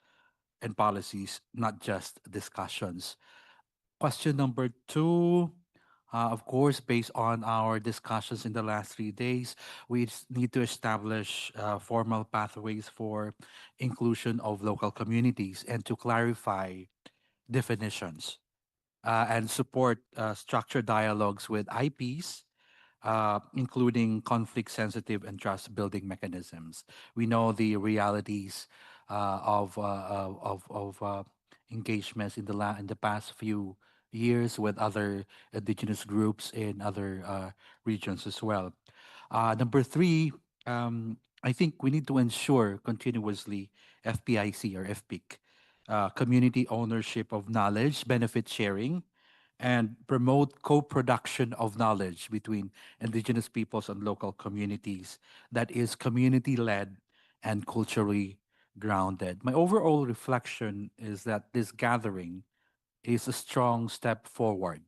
and policies, not just discussions. Question number two, of course, based on our discussions in the last 3 days, we need to establish formal pathways for inclusion of local communities and to clarify definitions and support structured dialogues with IPs, including conflict sensitive and trust building mechanisms. We know the realities of engagements in in the past few years with other indigenous groups in other regions as well. Number three, I think we need to ensure continuously FPIC or FPIC, community ownership of knowledge, benefit sharing, and promote co-production of knowledge between indigenous peoples and local communities that is community-led and culturally grounded. My overall reflection is that this gathering is a strong step forward.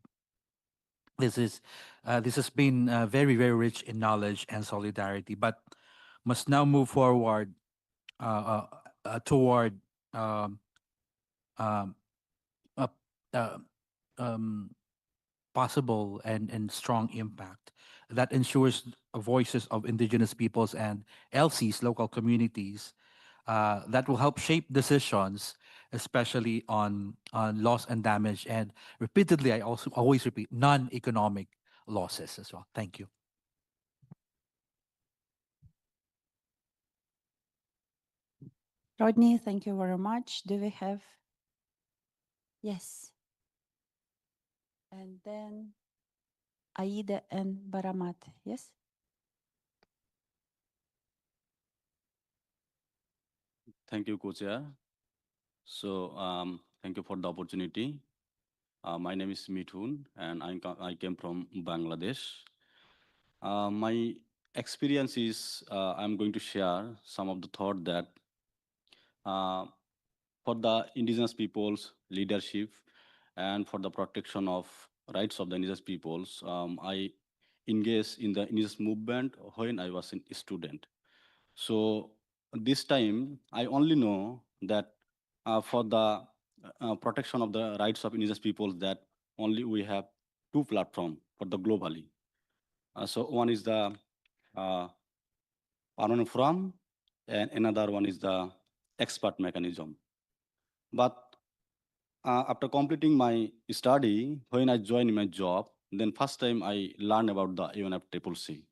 This has been very rich in knowledge and solidarity, but must now move forward toward um, um, uh, uh, um, possible and strong impact that ensures voices of indigenous peoples and LCs, local communities, that will help shape decisions, especially on loss and damage. And repeatedly, I also always repeat, non-economic losses as well. Thank you. Rodney, thank you very much. Do we have? Yes. And then Aida and Baramat. Yes. Thank you, Co-Chair. So thank you for the opportunity. My name is Mithun, and I came from Bangladesh. My experience is I'm going to share some of the thought that uh, for the indigenous peoples leadership and for the protection of rights of the indigenous peoples, I engaged in the indigenous movement when I was a student. So this time I only know that for the protection of the rights of indigenous peoples, that only we have two platforms for the globally. So one is the permanent forum, and another one is the expert mechanism. But after completing my study, when I joined my job, then first time I learned about the UNFCCC.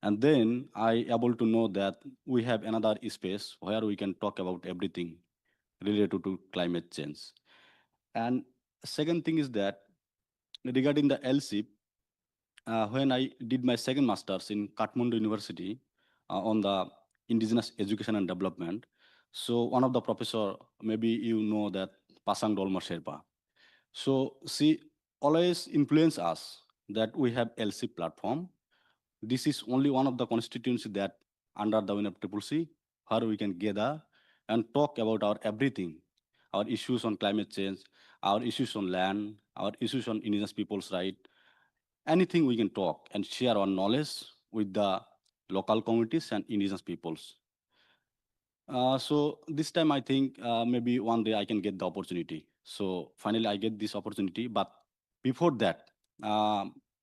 And then I able to know that we have another space where we can talk about everything related to climate change. And second thing is that regarding the LCIPP, when I did my second master's in Kathmandu University on the indigenous education and development, so one of the professor, maybe you know that Pasang Dolma Sherpa. So she always influence us that we have LCIPP platform. This is only one of the constituency that under the UNFCCC, where we can gather and talk about our everything, our issues on climate change, our issues on land, our issues on indigenous people's right, anything we can talk and share our knowledge with the local communities and indigenous peoples. So this time I think maybe one day I can get the opportunity. So finally I get this opportunity. But before that,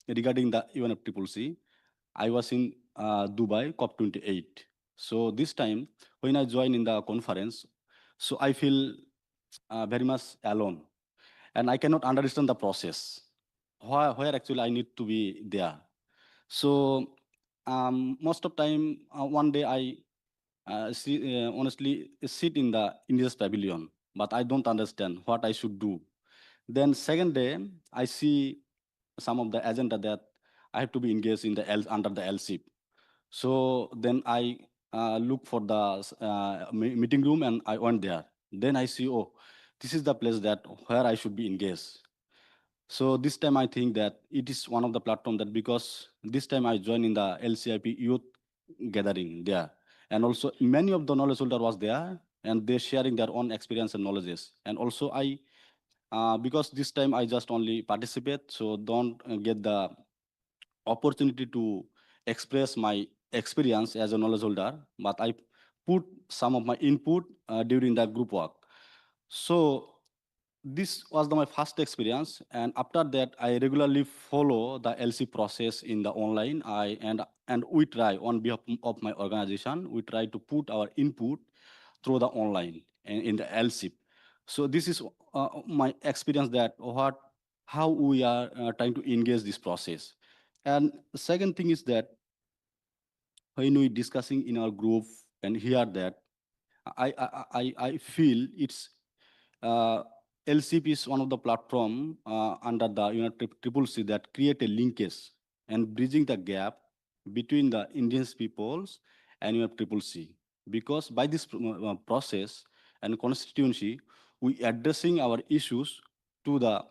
regarding the UNFCCC, I was in Dubai COP28. So this time when I joined in the conference, so I feel very much alone, and I cannot understand the process. Where actually I need to be there. So most of time, one day I honestly sit in the India's pavilion, but I don't understand what I should do. Then second day, I see some of the agenda that I have to be engaged in the under the LCIPP. So then I look for the meeting room and I went there. Then I see, oh, this is the place that where I should be engaged. So this time I think that it is one of the platform that, because this time I joined in the LCIP youth gathering there. And also many of the knowledge holder was there and they sharing their own experience and knowledges. And also I, because this time I just only participate, so don't get the opportunity to express my experience as a knowledge holder, but I put some of my input during the group work. So this was my first experience, and after that I regularly follow the LC process in the online. And we try on behalf of my organization, we try to put our input through the online and in the LC. So this is my experience, that how we are trying to engage this process. And the second thing is that when we discussing in our group and hear that, I feel it's LCP is one of the platform under the Triple C that create a linkage and bridging the gap between the indigenous peoples and Triple C. Because by this process and constituency, we addressing our issues to the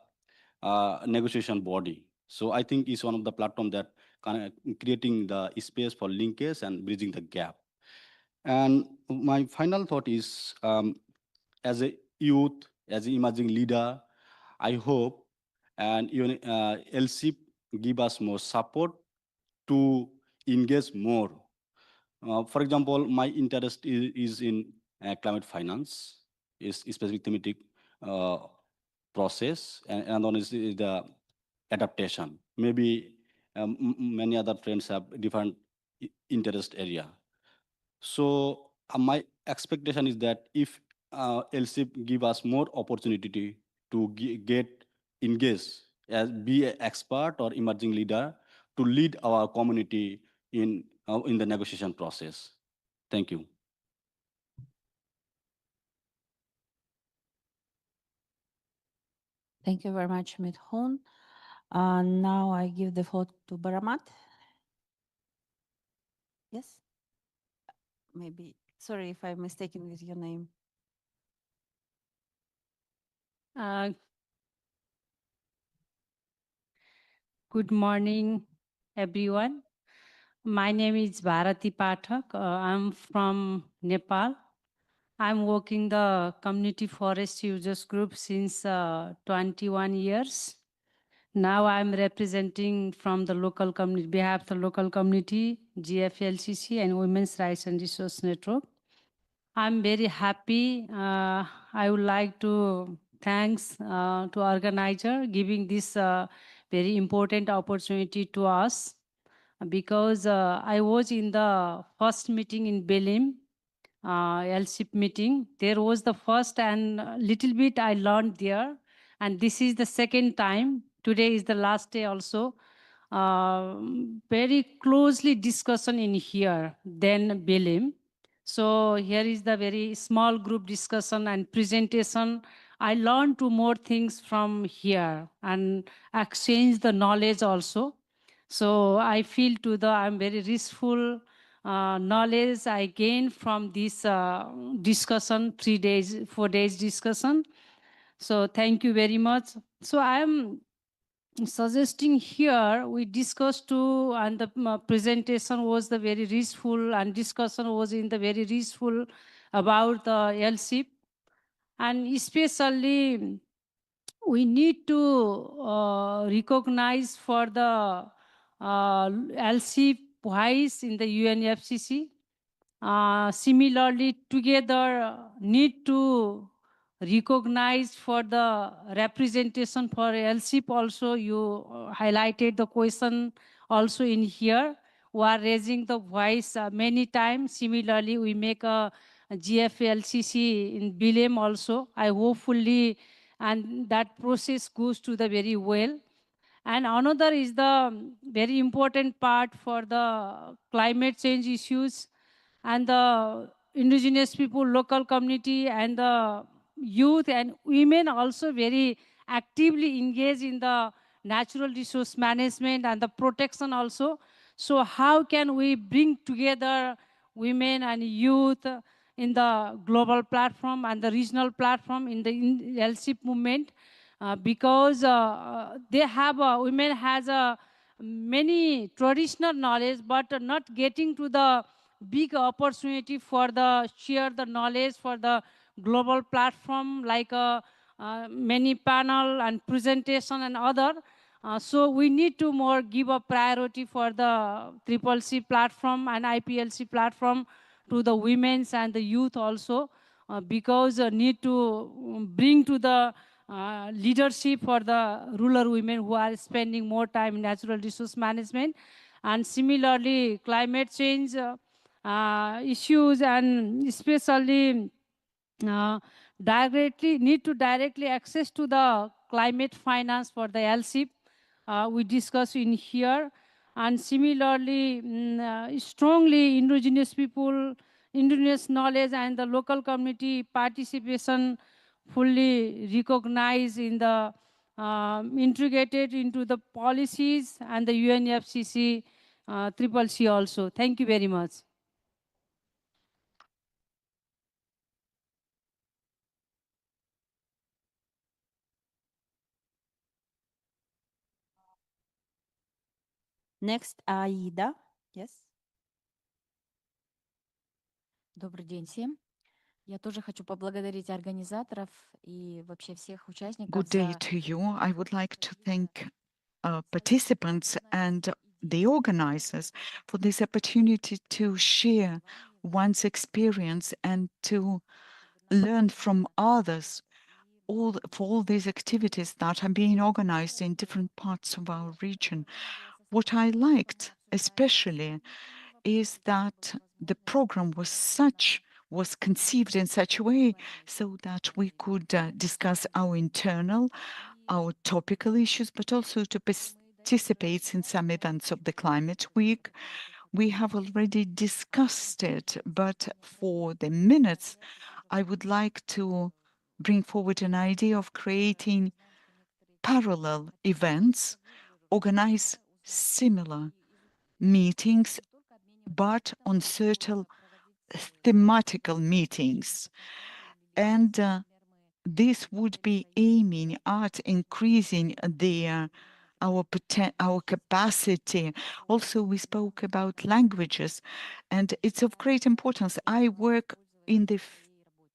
negotiation body. So I think it's one of the platform that kind of creating the space for linkage and bridging the gap. And my final thought is, as a youth, as an emerging leader, I hope and even LCIPP give us more support to engage more. For example, my interest is in climate finance, is specific thematic process, and one is the adaptation. Maybe many other friends have different interest area. So my expectation is that if LCIPP give us more opportunity to get engaged as be an expert or emerging leader to lead our community in the negotiation process. Thank you. Thank you very much, Mithun. Now I give the floor to Baramat. Yes? Maybe, sorry if I'm mistaken with your name. Good morning, everyone. My name is Bharati Pathak. I'm from Nepal. I'm working the community forest users group since 21 years. Now I'm representing from the local community, behalf of the local community, GFLCC and Women's Rights and Resource Network. I'm very happy. I would like to thanks to organizer giving this very important opportunity to us because I was in the first meeting in Belim, LCIPP meeting. There was the first and little bit I learned there. And this is the second time. Today is the last day also. Very closely discussion in here than Belim. So here is the very small group discussion and presentation. I learned two more things from here and exchange the knowledge also. So I feel I'm very restful knowledge I gained from this discussion, 3 days, 4 days discussion. So thank you very much. So I am suggesting here we discussed too, and the presentation was the very restful and discussion was in the very restful about the LCIPP, and especially we need to recognize for the LCIPP voice in the UNFCCC. Similarly, together need to recognize for the representation for LCIPP also. You highlighted the question also in here. We are raising the voice many times. Similarly, we make a GFLCC in Bilem also. I hopefully, and that process goes to the very well. And another is the very important part for the climate change issues and the indigenous people, local community, and the youth and women also very actively engaged in the natural resource management and the protection also. So how can we bring together women and youth in the global platform and the regional platform in the LCIPP movement? Because they have, women has many traditional knowledge, but not getting to the big opportunity for the share the knowledge for the global platform like many panel and presentation and other. So we need to more give a priority for the Triple C platform and IPLC platform to the women's and the youth also, because need to bring to the leadership for the rural women who are spending more time in natural resource management. And similarly, climate change issues and especially need to directly access to the climate finance for the LCIPP. We discuss in here. And similarly, strongly indigenous people, indigenous knowledge and the local community participation fully recognized in the integrated into the policies and the UNFCCC Triple C also. Thank you very much. Next, Аида. Yes. Добрый день всем. Я тоже хочу поблагодарить организаторов и вообще всех участников Good day за to you. I would like to thank participants and the organizers for this opportunity to share one's experience and to learn from others for all these activities that are being organized in different parts of our region. What I liked especially is that the program was conceived in such a way so that we could discuss our topical issues, but also to participate in some events of the Climate Week. We have already discussed it, but for the minutes, I would like to bring forward an idea of creating parallel events, organize similar meetings, but on certain thematical meetings. And this would be aiming at increasing our capacity. Also, we spoke about languages, and it's of great importance. I work in the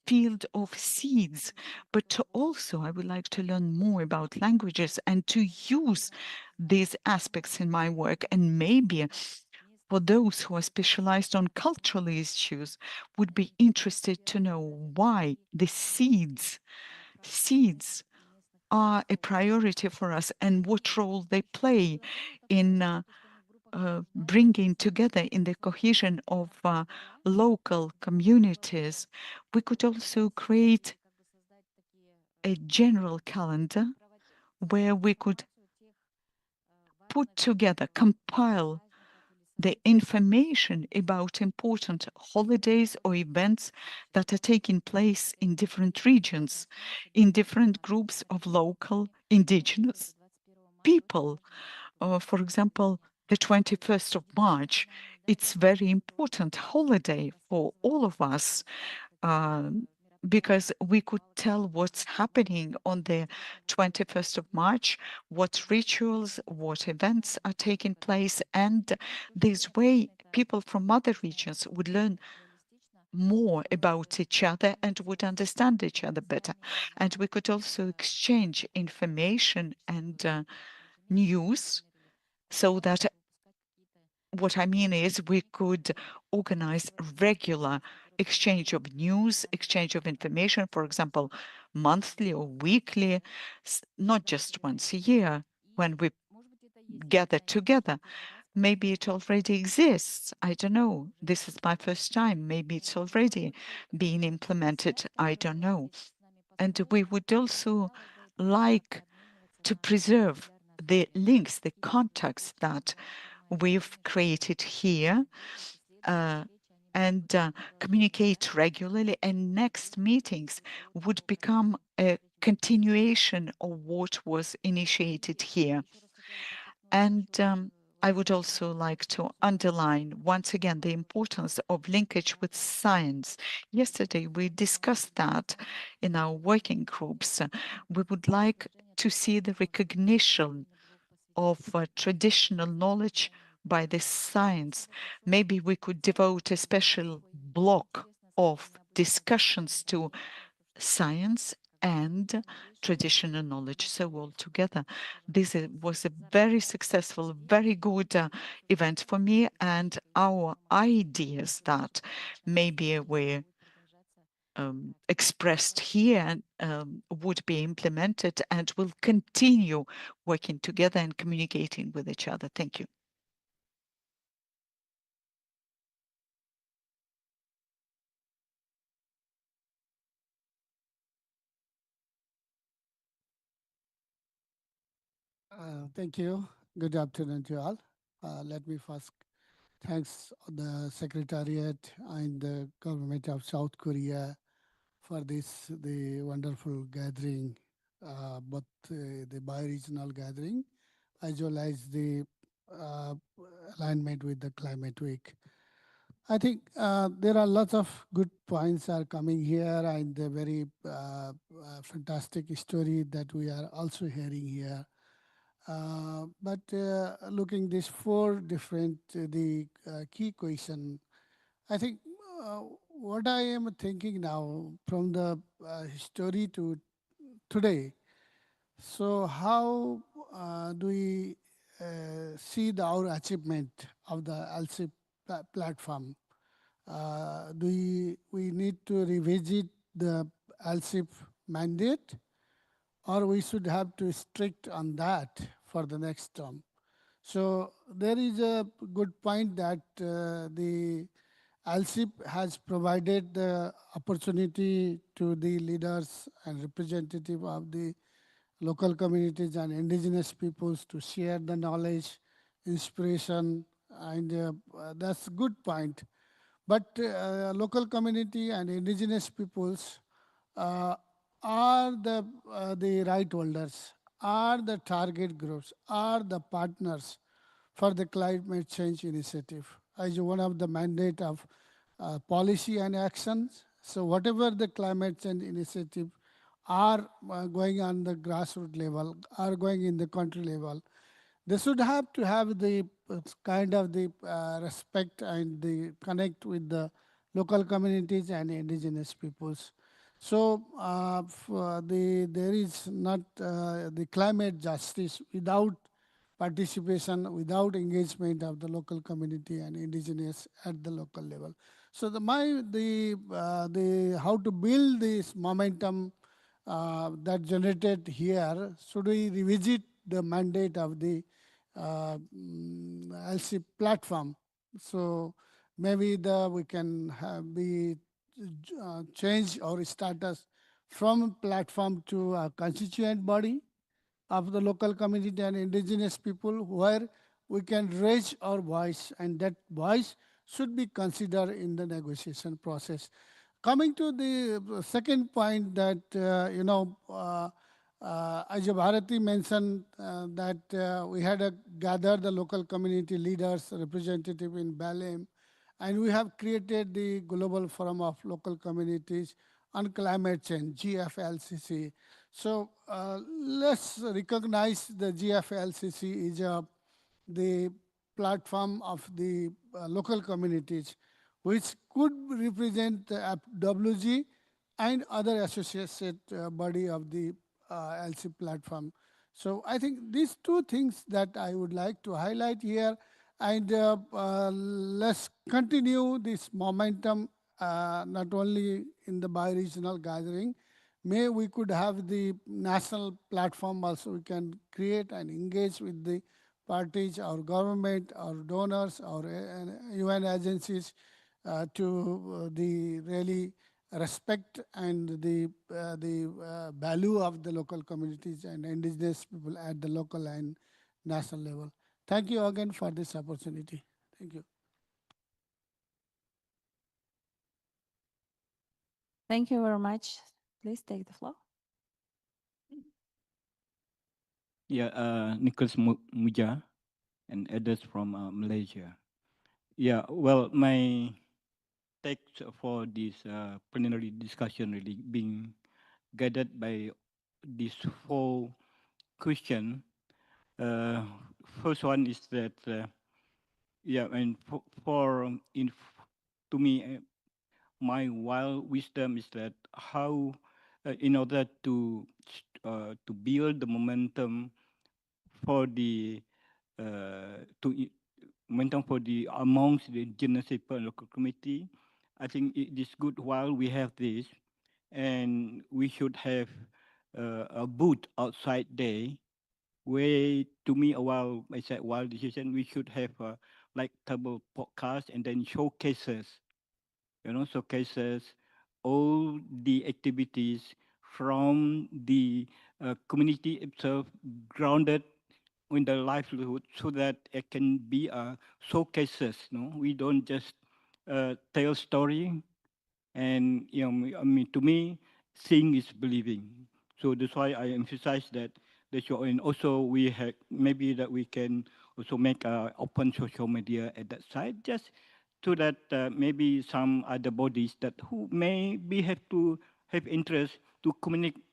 field of seeds, but also I would like to learn more about languages and to use these aspects in my work. And maybe for those who are specialized on cultural issues would be interested to know why the seeds seeds are a priority for us and what role they play in bringing together in the cohesion of local communities. We could also create a general calendar where we could put together, compile the information about important holidays or events that are taking place in different regions, in different groups of local indigenous people. For example, the 21st of March, it's very important holiday for all of us. Because we could tell what's happening on the 21st of March, what rituals, what events are taking place, and this way people from other regions would learn more about each other and would understand each other better. And we could also exchange information and news so that what I mean is we could organize regular exchange of news, exchange of information, for example, monthly or weekly, not just once a year when we gather together. Maybe it already exists. I don't know. This is my first time. Maybe it's already being implemented. I don't know. And we would also like to preserve the links, the contacts that we've created here and communicate regularly. And next meetings would become a continuation of what was initiated here. And I would also like to underline once again the importance of linkage with science. Yesterday, we discussed that in our working groups. We would like to see the recognition of traditional knowledge by the science. Maybe we could devote a special block of discussions to science and traditional knowledge. So altogether, this was a very successful, very good event for me, and our ideas that maybe were expressed here would be implemented and will continue working together and communicating with each other. Thank you. Thank you. Good afternoon to all. Let me first thanks the Secretariat and the government of South Korea for the wonderful gathering, both the bi-regional gathering as well as the uh, alignment with the climate week. I think there are lots of good points are coming here and the very fantastic story that we are also hearing here. But looking these four different the key question, I think what I am thinking now from the history to today. So how do we see our achievement of the LCIPP platform? Do we need to revisit the LCIPP mandate, or we should have to strict on that for the next term? So there is a good point that the LCIPP has provided the opportunity to the leaders and representative of the local communities and indigenous peoples to share the knowledge, inspiration, and that's a good point. But local community and indigenous peoples uh, are the right holders, are the target groups, are the partners for the climate change initiative as one of the mandate of policy and actions. So whatever the climate change initiative are going on the grassroots level, are going in the country level, they should have to have the kind of the respect and the connect with the local communities and indigenous peoples. So there is not the climate justice without participation, without engagement of the local community and indigenous at the local level. So the how to build this momentum that generated here, should we revisit the mandate of the LCIPP platform? So maybe we can be change our status from platform to a constituent body of the local community and indigenous people, where we can raise our voice, and that voice should be considered in the negotiation process. Coming to the second point, that Ajay Bharati mentioned that we had gathered the local community leaders, representative in Balem, and we have created the Global Forum of Local Communities on Climate Change, GFLCC. So let's recognize the GFLCC is the platform of the local communities, which could represent the WG and other associated body of the LC platform. So I think these two things that I would like to highlight here, and let's continue this momentum not only in the bi-regional gathering. May we could have the national platform also. We can create and engage with the parties, our government, our donors, our UN agencies to the really respect and the value of the local communities and indigenous people at the local and national level. Thank you again for this opportunity. Thank you. Thank you very much. Please take the floor. Yeah, Nicholas Muja and others from Malaysia. Yeah, well, my text for this plenary discussion really being guided by these four questions. First one is that, yeah, and to me, my wild wisdom is that how, in order to build the momentum for the momentum for the amongst the indigenous people and local committee, I think it is good while we have this, and we should have a booth outside there, where to me, while I said while decision, we should have like table podcast and then showcases, showcases all the activities from the community itself, grounded in the livelihood, so that it can be showcases. We don't just tell story, and I mean, to me, seeing is believing. So that's why I emphasize that the show, and also we have maybe that we can also make open social media at that side, just so that maybe some other bodies that who maybe have to have interest to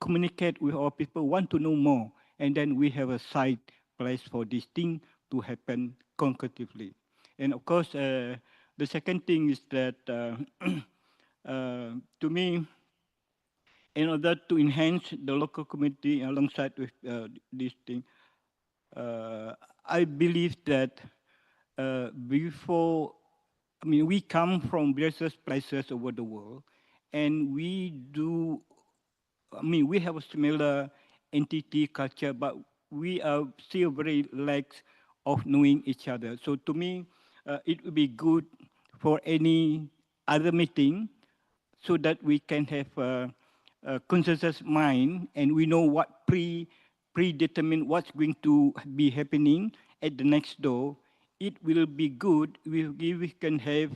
communicate with our people, want to know more, and then we have a site place for this thing to happen concretely. And of course, the second thing is that to me, in order to enhance the local community alongside with this thing, I believe that we come from various places over the world, and we have a similar entity culture, but we are still very lax of knowing each other. So to me, it would be good for any other meeting, so that we can have a consensus mind, and we know what predetermine what's going to be happening at the next door. It will be good if we can have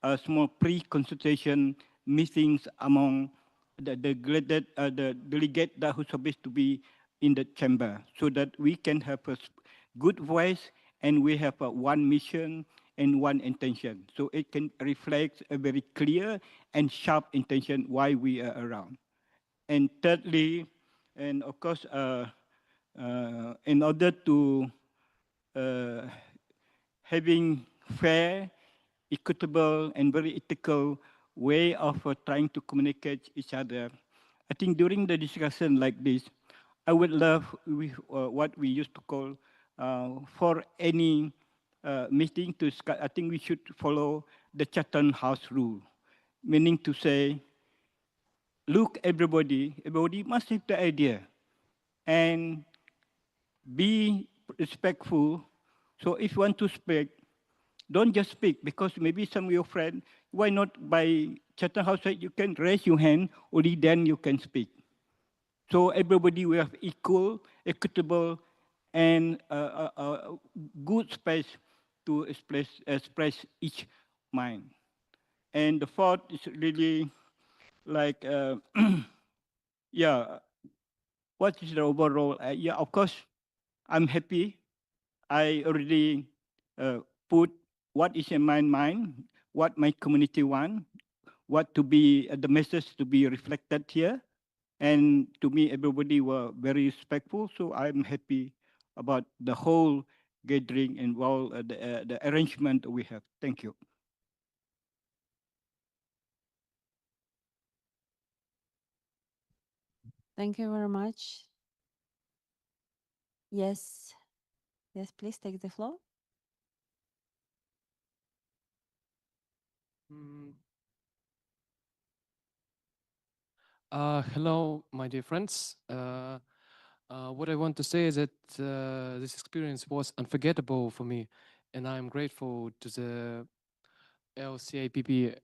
a small pre-consultation meetings among the delegate that who's supposed to be in the chamber, so that we can have a good voice, and we have one mission and one intention. So it can reflect a very clear and sharp intention why we are around. And thirdly, and of course, in order to having fair, equitable, and very ethical way of trying to communicate each other, I think during the discussion like this, I would love what we used to call for any meeting to discuss, I think we should follow the Chatham House rule, meaning to say look everybody must have the idea and be respectful. So if you want to speak, don't just speak because maybe some of your friends, why not by Chatham House, you can raise your hand, only then you can speak. So everybody will have equal, equitable, and good space to express each mind. And the fourth is really like, yeah, what is the overall? Yeah, of course, I'm happy. I already put what is in my mind, what my community want, what to be the message to be reflected here. And to me, everybody were very respectful. So I'm happy about the whole gathering and all the arrangement we have. Thank you. Thank you very much. Yes, yes, please take the floor. Hello, my dear friends. What I want to say is that this experience was unforgettable for me, and I'm grateful to the LCIPP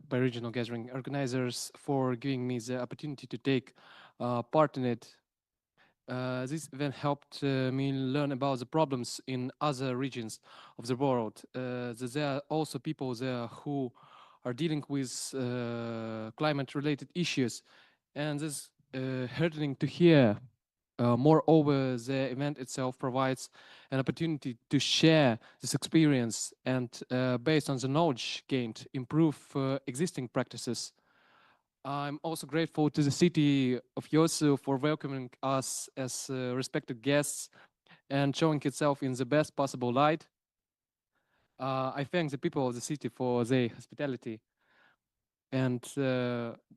Biregional Gathering organizers for giving me the opportunity to take part in it. This event helped me learn about the problems in other regions of the world. That there are also people there who are dealing with climate-related issues, and this heartening to hear. Moreover, the event itself provides an opportunity to share this experience and, based on the knowledge gained, improve existing practices. I'm also grateful to the city of Yosu for welcoming us as respected guests and showing itself in the best possible light. I thank the people of the city for their hospitality. And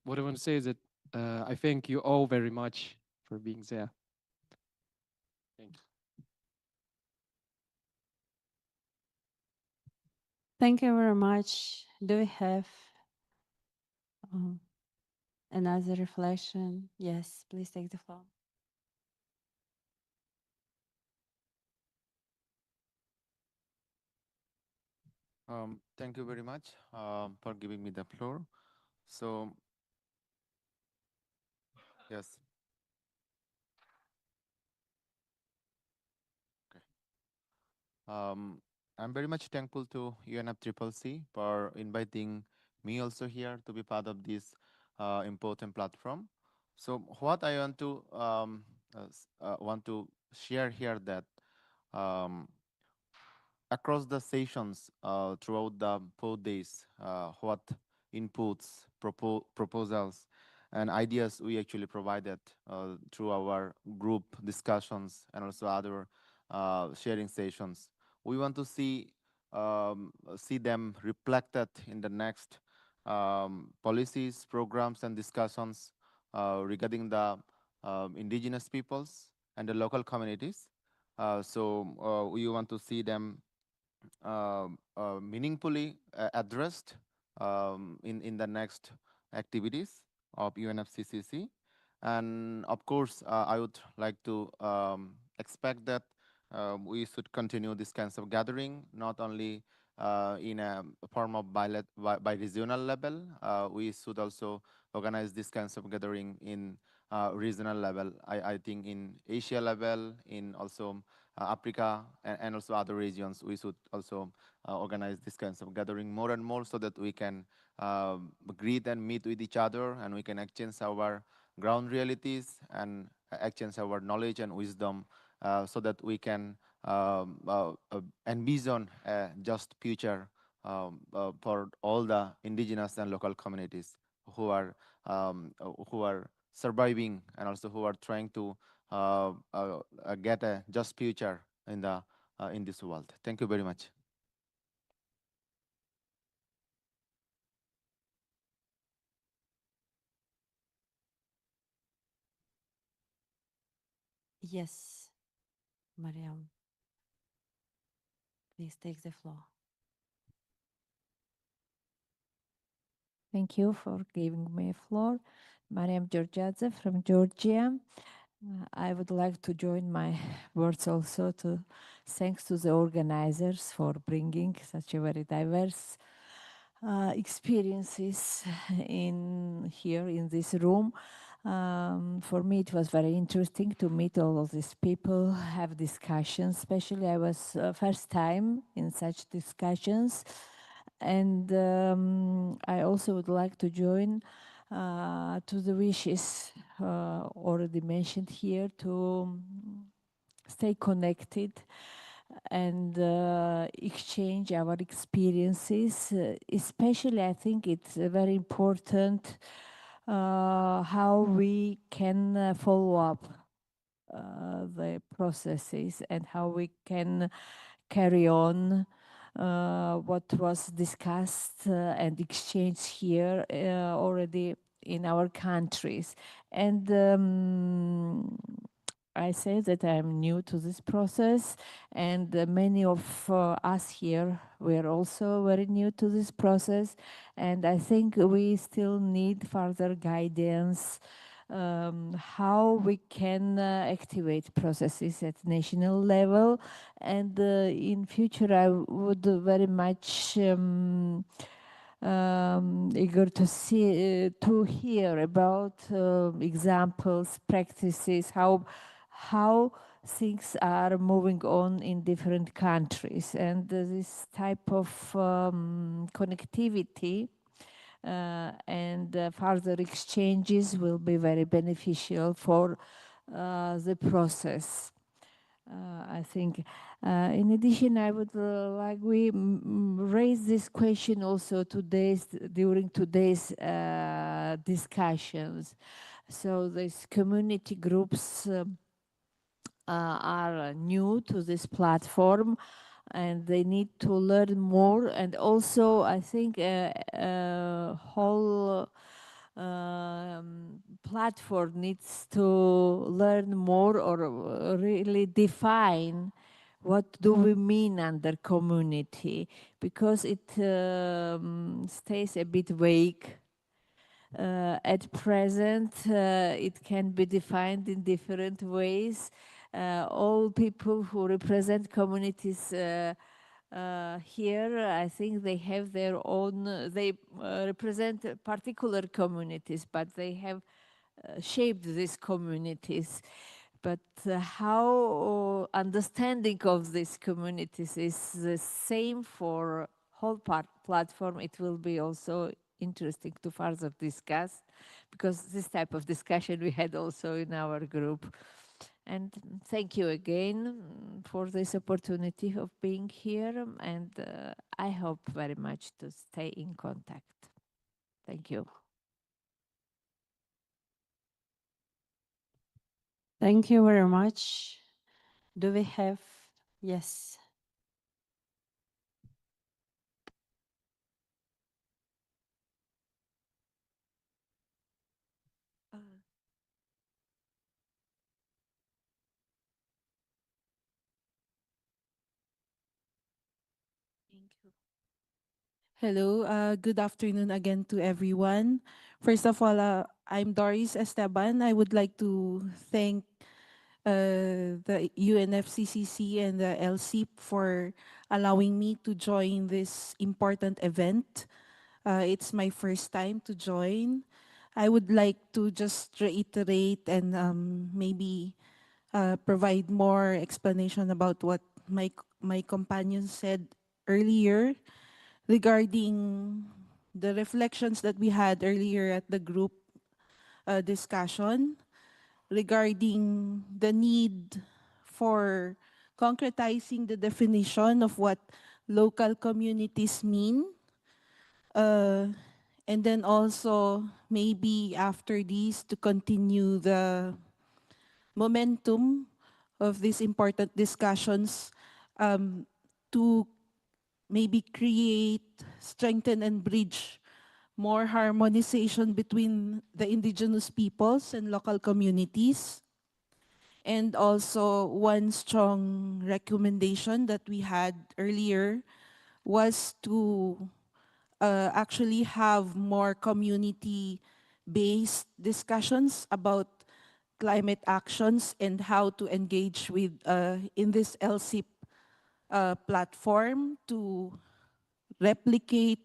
what I want to say is that I thank you all very much for being there. Thank you. Thank you very much. Do we have another reflection? Yes, please take the floor. Thank you very much for giving me the floor. So, yes. Okay. I'm very much thankful to UNFCCC for inviting me also here to be part of this important platform. So, what I want to share here that um, across the sessions throughout the 4 days, what inputs, proposals, and ideas we actually provided through our group discussions and also other sharing sessions. We want to see them reflected in the next policies, programs, and discussions regarding the indigenous peoples and the local communities. We want to see them meaningfully addressed in the next activities of UNFCCC. And of course, I would like to expect that we should continue this kinds of gathering, not only in a form of bi-regional level. We should also organize this kinds of gathering in regional level. I think in Asia level, in also Africa, and also other regions, we should also organize this kinds of gathering more and more so that we can greet and meet with each other, and we can exchange our ground realities and exchange our knowledge and wisdom so that we can envision a just future for all the indigenous and local communities who are surviving and also who are trying to get a just future in this world. Thank you very much. Yes, Mariam, please take the floor. Thank you for giving me a floor. Mariam Georgiadze from Georgia. I would like to join my words also to thanks to the organizers for bringing such a very diverse experiences in here in this room. For me, it was very interesting to meet all of these people, have discussions. Especially, I was first time in such discussions, and I also would like to join to the wishes already mentioned here to stay connected and exchange our experiences. Especially, I think it's very important how we can follow up the processes and how we can carry on what was discussed and exchanged here already in our countries. And I say that I'm new to this process, and many of us here, we're also very new to this process, and I think we still need further guidance how we can activate processes at national level. And in future, I would very much eager to see to hear about examples, practices, how things are moving on in different countries, and this type of connectivity and further exchanges will be very beneficial for the process. I think. In addition, I would like we raise this question also during today's discussions. So these community groups are new to this platform, and they need to learn more. And also, I think whole platform needs to learn more or really define what do we mean under community, because it stays a bit vague. At present, it can be defined in different ways. All people who represent communities here, I think they have their own, they represent particular communities, but they have shaped these communities. But how understanding of these communities is the same for whole platform, it will be also interesting to further discuss, because this type of discussion we had also in our group. And thank you again for this opportunity of being here, and I hope very much to stay in contact. Thank you. Thank you very much. Do we have, yes. Thank you. Hello, good afternoon again to everyone. First of all, I'm Doris Esteban. I would like to thank the UNFCCC and the LCIPP for allowing me to join this important event. It's my first time to join. I would like to just reiterate and maybe provide more explanation about what my companion said earlier regarding the reflections that we had earlier at the group discussion regarding the need for concretizing the definition of what local communities mean. And then also maybe after this to continue the momentum of these important discussions to maybe create, strengthen, and bridge more harmonization between the indigenous peoples and local communities. And also one strong recommendation that we had earlier was to actually have more community-based discussions about climate actions and how to engage with in this LCIP platform to replicate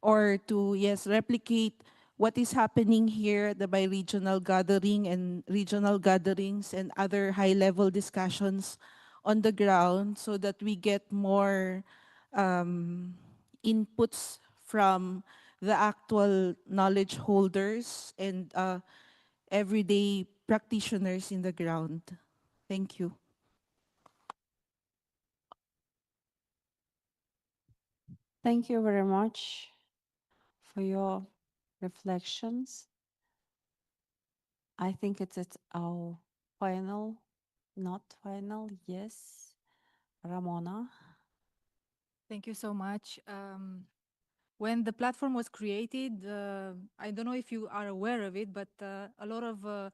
or to, yes, replicate what is happening here, the bi-regional gathering and regional gatherings and other high-level discussions on the ground so that we get more inputs from the actual knowledge holders and everyday practitioners in the ground. Thank you. Thank you very much for your reflections. I think it's our final, not final, yes. Ramona. Thank you so much. When the platform was created, I don't know if you are aware of it, but a lot of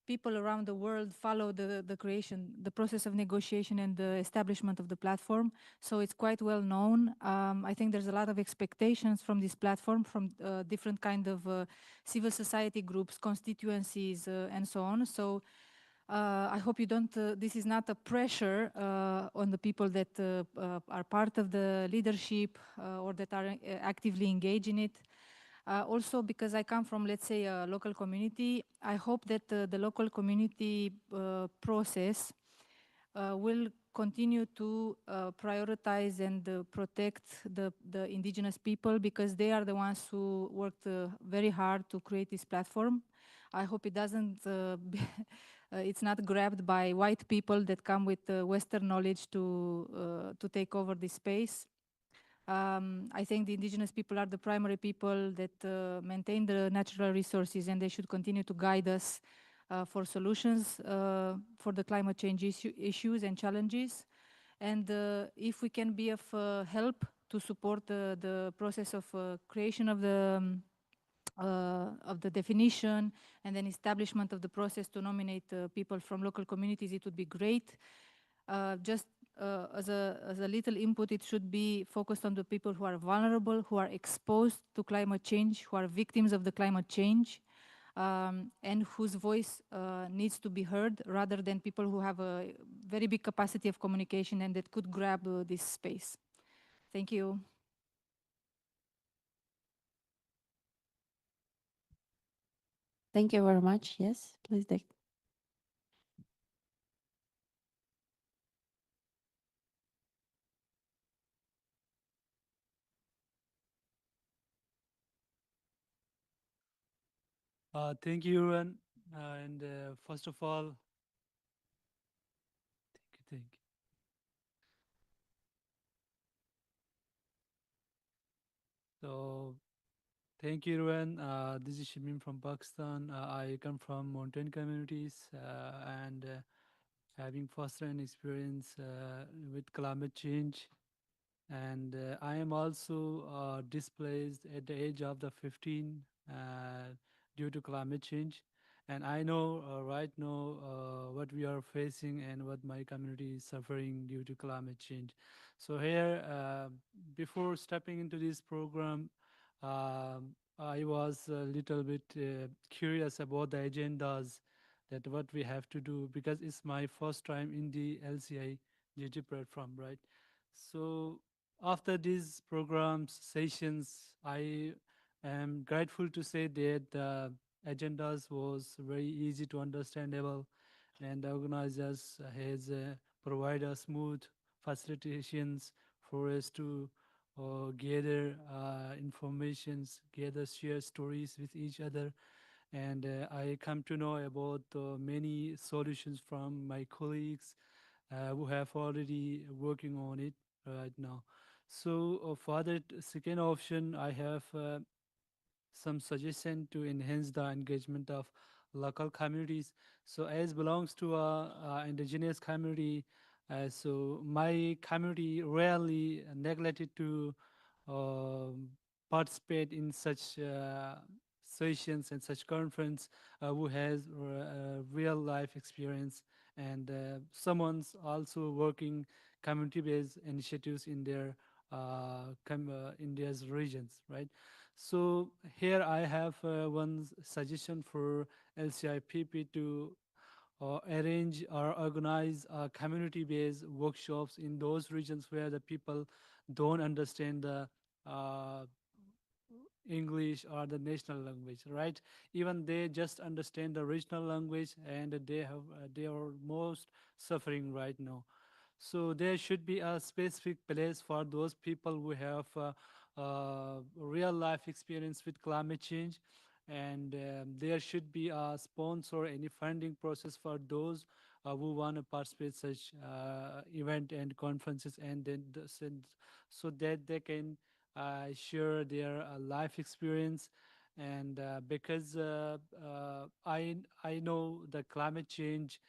people around the world follow the creation, the process of negotiation and the establishment of the platform. So it's quite well known. I think there's a lot of expectations from this platform from different kind of civil society groups, constituencies, and so on. So I hope you don't, this is not a pressure on the people that are part of the leadership or that are actively engaged in it. Also, because I come from, let's say, a local community, I hope that the local community process will continue to prioritize and protect the indigenous people because they are the ones who worked very hard to create this platform. I hope it doesn't, it's not grabbed by white people that come with Western knowledge to take over this space. I think the indigenous people are the primary people that maintain the natural resources and they should continue to guide us for solutions for the climate change issues and challenges. And if we can be of help to support the process of creation of the definition and then establishment of the process to nominate people from local communities, it would be great. Just as a little input, it should be focused on the people who are vulnerable, who are exposed to climate change, who are victims of the climate change, and whose voice needs to be heard rather than people who have a very big capacity of communication and that could grab this space. Thank you. Thank you very much. Yes, please, Dick. Thank you, Ruan. And first of all, thank you. So, thank you, Ruan. This is Shimin from Pakistan. I come from mountain communities and having first-hand experience with climate change. And I am also displaced at the age of the 15 due to climate change. And I know right now what we are facing and what my community is suffering due to climate change. So here, before stepping into this program, I was a little bit curious about the agendas that what we have to do because it's my first time in the LCIPP platform, right? So after these programs, sessions, I am grateful to say that the agendas was very easy to understandable and the organizers has provided a smooth facilitations for us to gather informations, gather share stories with each other. And I come to know about many solutions from my colleagues who have already working on it right now. So for the second option, I have some suggestion to enhance the engagement of local communities. So as belongs to a indigenous community, so my community rarely neglected to um, participate in such sessions and such conference who has real life experience and someone's also working community-based initiatives in their India's regions, right? So here I have one suggestion for LCIPP to arrange or organize community-based workshops in those regions where the people don't understand the uh, English or the national language, right? Even they just understand the regional language, and they are most suffering right now. So there should be a specific place for those people who have real life experience with climate change, and there should be a sponsor any funding process for those who want to participate such event and conferences, and then so that they can share their life experience. And because I know the climate change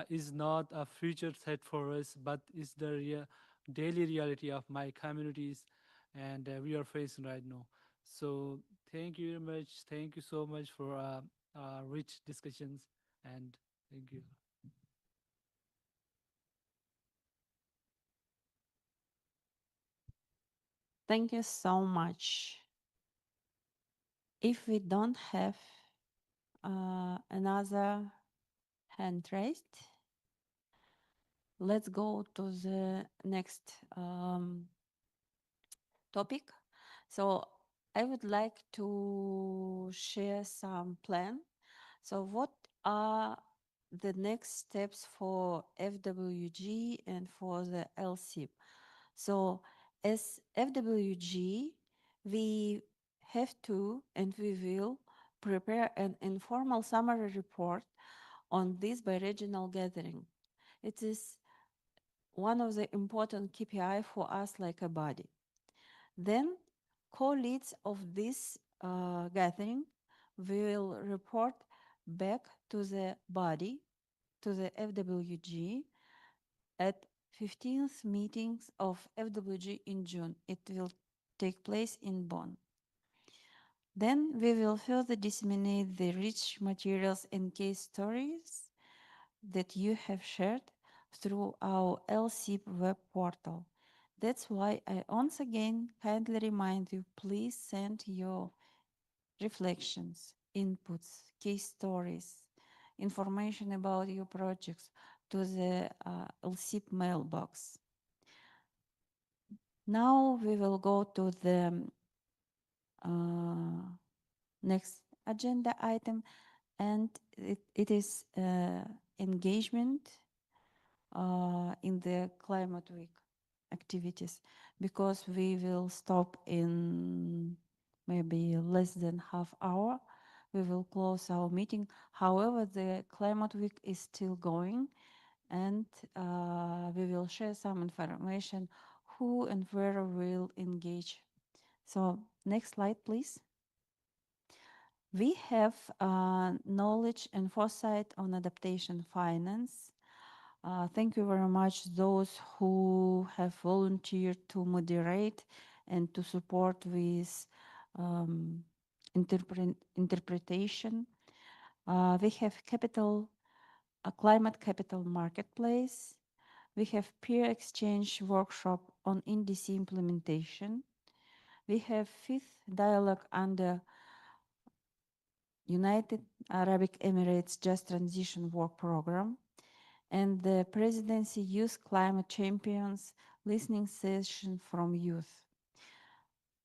is not a future threat for us, but is the daily reality of my communities, and we are facing right now. So thank you very much. Thank you so much for rich discussions, and thank you. Thank you so much. If we don't have another hand raised, let's go to the next topic. So I would like to share some plan. So what are the next steps for FWG and for the LCIPP? So as FWG, we have to and we will prepare an informal summary report on this biregional gathering. It is one of the important KPI for us like a body. Then co-leads of this gathering will report back to the body, to the FWG at 15th meetings of FWG in June. It will take place in Bonn. Then we will further disseminate the rich materials and case stories that you have shared through our LCIPP web portal. That's why I once again kindly remind you, please send your reflections, inputs, case stories, information about your projects to the LCIPP mailbox. Now we will go to the next agenda item, and it is engagement in the Climate Week activities, because we will stop in maybe less than half hour. We will close our meeting. However, the Climate Week is still going, and we will share some information who and where will engage. So next slide, please. We have knowledge and foresight on adaptation finance. Thank you very much those who have volunteered to moderate and to support with interpretation. We have a climate capital marketplace. We have peer exchange workshop on NDC implementation. We have fifth dialogue under United Arab Emirates Just Transition Work Program, and the Presidency Youth Climate Champions listening session from youth.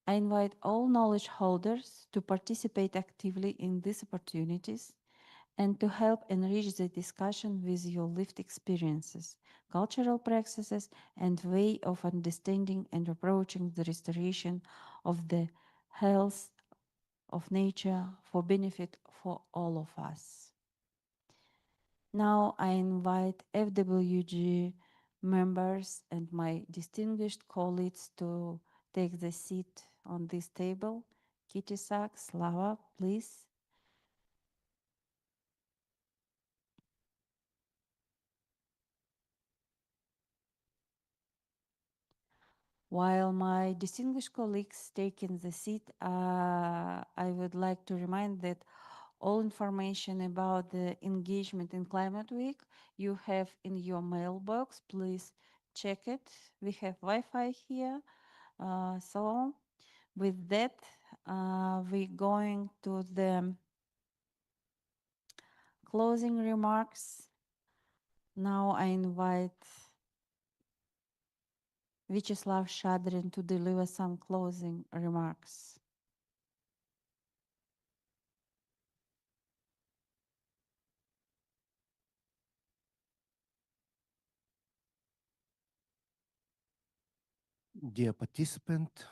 I invite all knowledge holders to participate actively in these opportunities and to help enrich the discussion with your lived experiences, cultural practices, and way of understanding and approaching the restoration of the health of nature for benefit for all of us. Now I invite FWG members and my distinguished colleagues to take the seat on this table. Kitisak, Slava, please. While my distinguished colleagues take in the seat, I would like to remind that all information about the engagement in Climate Week you have in your mailbox. Please check it. We have Wi-Fi here. So with that, we're going to the closing remarks. Now I invite Vyacheslav Shadrin to deliver some closing remarks. Dear participant,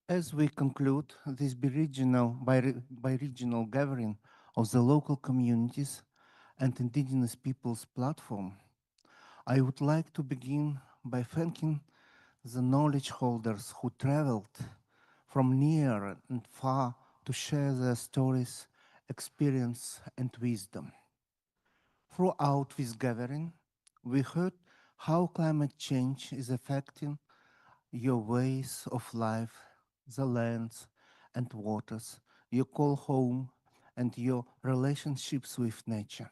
as we conclude this bi-regional gathering of the local communities and indigenous peoples platform, I would like to begin by thanking the knowledge holders who traveled from near and far to share their stories, experience, and wisdom. Throughout this gathering, we heard how climate change is affecting your ways of life, the lands and waters you call home, and your relationships with nature.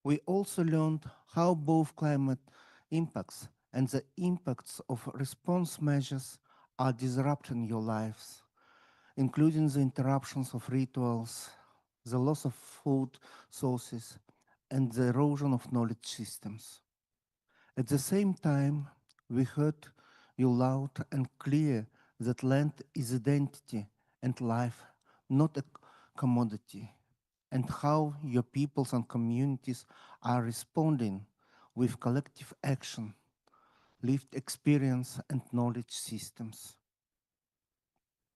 We also learned how both climate impacts and the impacts of response measures are disrupting your lives, including the interruptions of rituals, the loss of food sources, and the erosion of knowledge systems. At the same time, we heard you loud and clear that land is identity and life, not a commodity, and how your peoples and communities are responding with collective action, lived experience, and knowledge systems.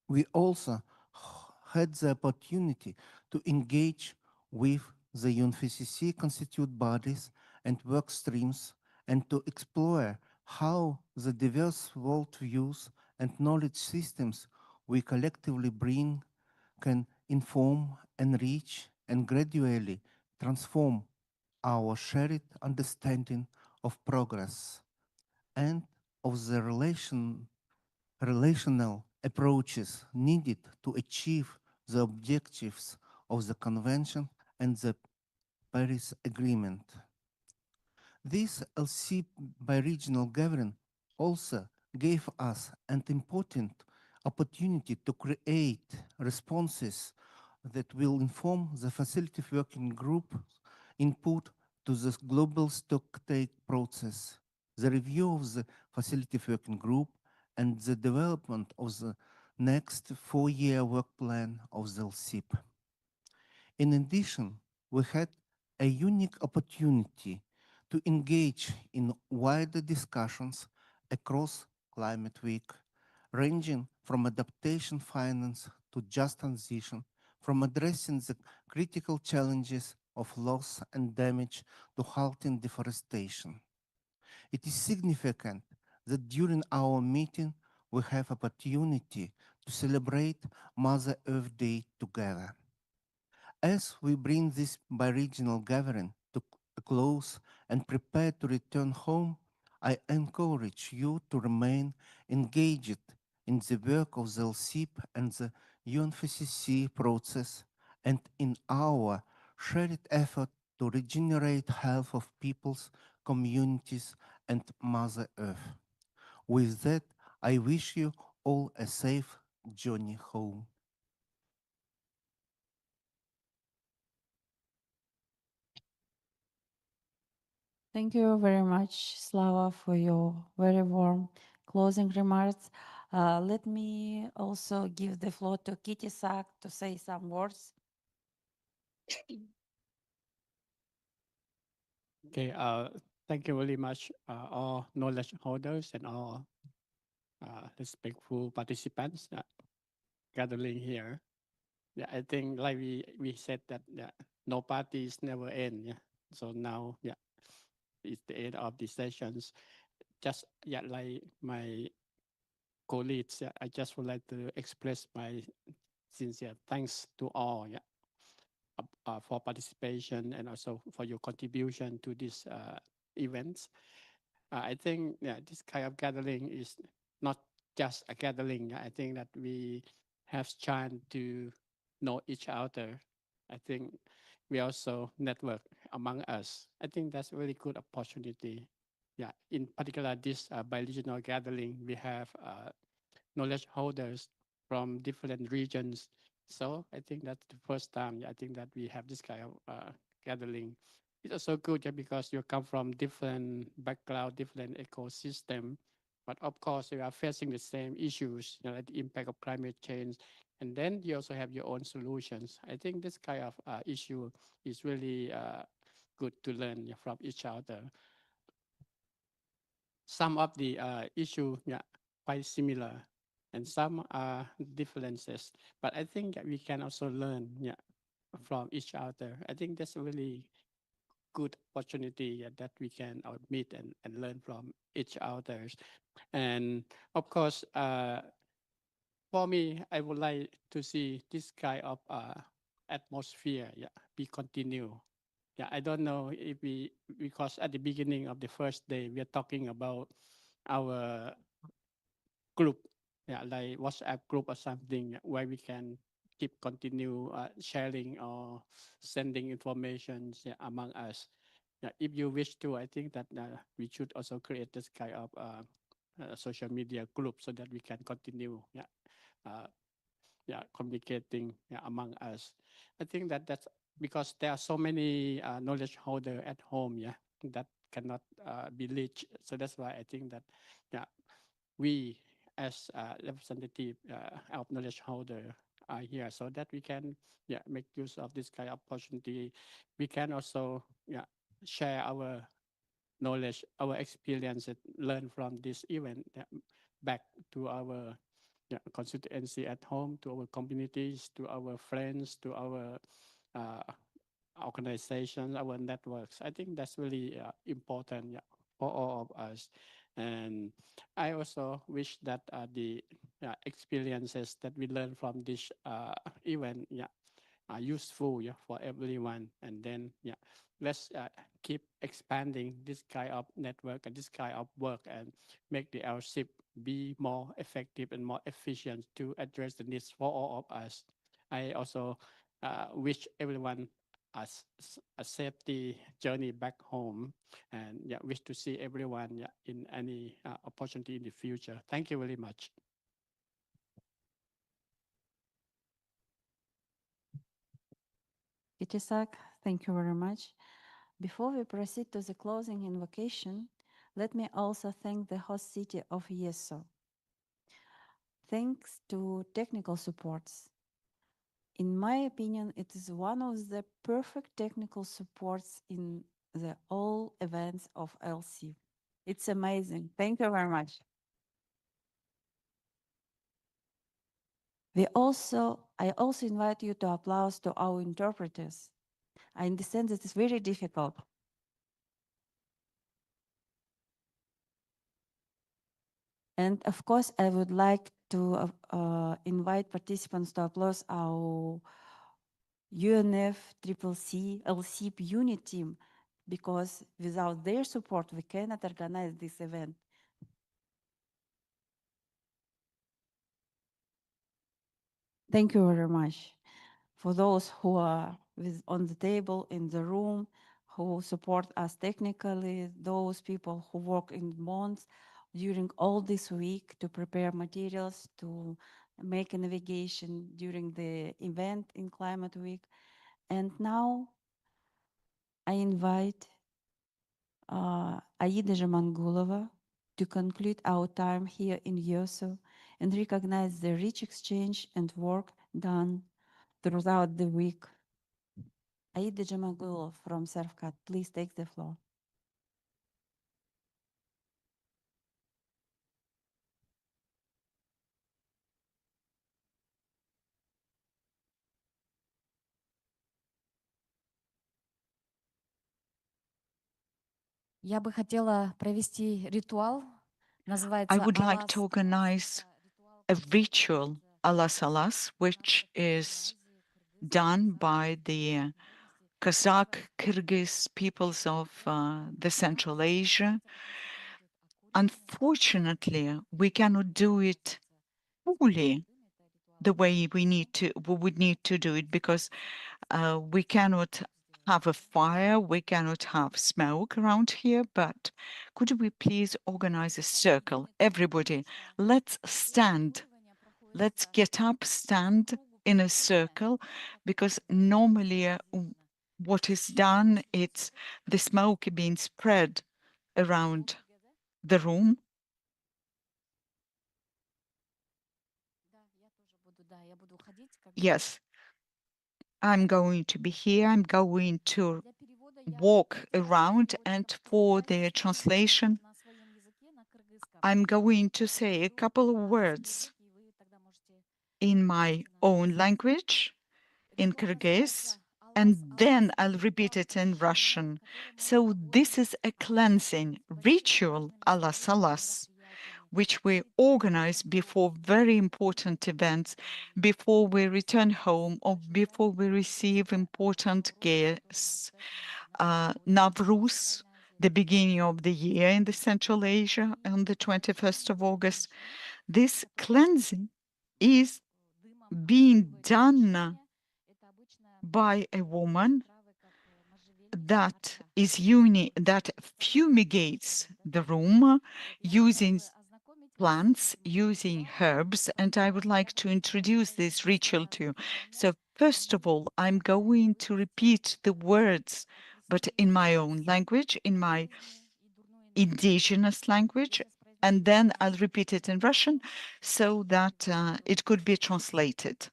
We also had the opportunity to engage with the UNFCCC constitute bodies and work streams and to explore how the diverse worldviews and knowledge systems we collectively bring can inform, enrich, and gradually transform our shared understanding of progress and of the relational approaches needed to achieve the objectives of the Convention and the Paris Agreement. This LCIPP Biregional gathering also gave us an important opportunity to create responses that will inform the facilitative working group input to the global stocktake process, the review of the facilitative working group, and the development of the next 4-year work plan of the LCIPP. In addition, we had a unique opportunity to engage in wider discussions across Climate Week, ranging from adaptation finance to just transition, from addressing the critical challenges of loss and damage to halting deforestation. It is significant that during our meeting we have opportunity to celebrate Mother Earth Day together. As we bring this bi-regional gathering to a close and prepare to return home, I encourage you to remain engaged in the work of the LCIPP and the UNFCCC process and in our shared effort to regenerate health of peoples, communities, and Mother Earth. With that, I wish you all a safe journey home. Thank you very much, Slava, for your very warm closing remarks. Let me also give the floor to Kitty Sack to say some words. Okay, thank you very much, all knowledge holders and all respectful participants gathering here. Yeah, I think like we said that no parties never end. Yeah, so now it's the end of the sessions. Just like my colleagues, I just would like to express my sincere thanks to all. For participation and also for your contribution to this events. I think this kind of gathering is not just a gathering. I think that we have chance to know each other. I think we also network among us. I think that's a really good opportunity. Yeah, in particular, this bi-regional gathering, we have knowledge holders from different regions. So I think that's the first time, I think that we have this kind of gathering. It's also good, yeah, because you come from different background, different ecosystem. But of course, you are facing the same issues, like the impact of climate change. And then you also have your own solutions. I think this kind of issue is really good to learn, yeah, from each other. Some of the issue, yeah, quite similar, and some are differences. But I think that we can also learn, yeah, from each other. I think that's a really good opportunity, yeah, that we can meet and learn from each other. And of course, for me, I would like to see this kind of atmosphere, yeah, be continue. Yeah, I don't know if we, because at the beginning of the first day, we are talking about our group, yeah, like WhatsApp group or something, where we can keep continue sharing or sending information, yeah, among us. Yeah, if you wish to, I think that we should also create this kind of social media group so that we can continue, yeah, uh, yeah, communicating, yeah, among us. I think that that's because there are so many knowledge holder at home, yeah, that cannot be reached. So that's why I think that, yeah, we as representative of knowledge holder are here so that we can, yeah, make use of this kind of opportunity. We can also, yeah, share our knowledge, our experience, and learn from this event, yeah, back to our, yeah, constituency at home, to our communities, to our friends, to our uh, organizations, our networks. I think that's really important, yeah, for all of us. And I also wish that the experiences that we learn from this event, yeah, are useful, yeah, for everyone. And then, yeah, let's keep expanding this kind of network and this kind of work and make the LCIPP be more effective and more efficient to address the needs for all of us. I also wish everyone a safety journey back home, and, yeah, wish to see everyone, yeah, in any opportunity in the future. Thank you very much. Itisak, thank you very much. Before we proceed to the closing invocation, let me also thank the host city of Yeso. Thanks to technical supports. In my opinion, it is one of the perfect technical supports in the all events of LC. It's amazing. Thank you very much. I also invite you to applause to our interpreters. I understand that it's very difficult. And of course, I would like to invite participants to applaud our UNFCCC LCIPP unit team, because without their support, we cannot organize this event. Thank you very much. For those who are on the table, in the room, who support us technically, those people who work in months during all this week to prepare materials, to make a navigation during the event in Climate Week. And now I invite Aida Jamangulova to conclude our time here in Yeso and recognize the rich exchange and work done throughout the week. Aida Jamangulova from Servcat, please take the floor. Я бы хотела провести ритуал, I называется would like «Алас». to organize a ritual, Alas Alas, which is done by the Kazakh, Kyrgyz peoples of the Central Asia. Unfortunately, we cannot do it fully the way we would need to do it, because we cannot have a fire, we cannot have smoke around here, but could we please organize a circle? Everybody, let's stand. Let's get up, stand in a circle, because normally what is done, it's the smoke being spread around the room. Yes, I'm going to be here. I'm going to walk around, and for the translation, I'm going to say a couple of words in my own language, in Kyrgyz, and then I'll repeat it in Russian. So this is a cleansing ritual, alas alas, which we organize before very important events, before we return home or before we receive important guests. Navruz, the beginning of the year in the Central Asia, on the 21st of August. This cleansing is being done by a woman that fumigates the room using plants, using herbs, and I would like to introduce this ritual to you. So first of all, I'm going to repeat the words, but in my own language, in my indigenous language, and then I'll repeat it in Russian so that it could be translated.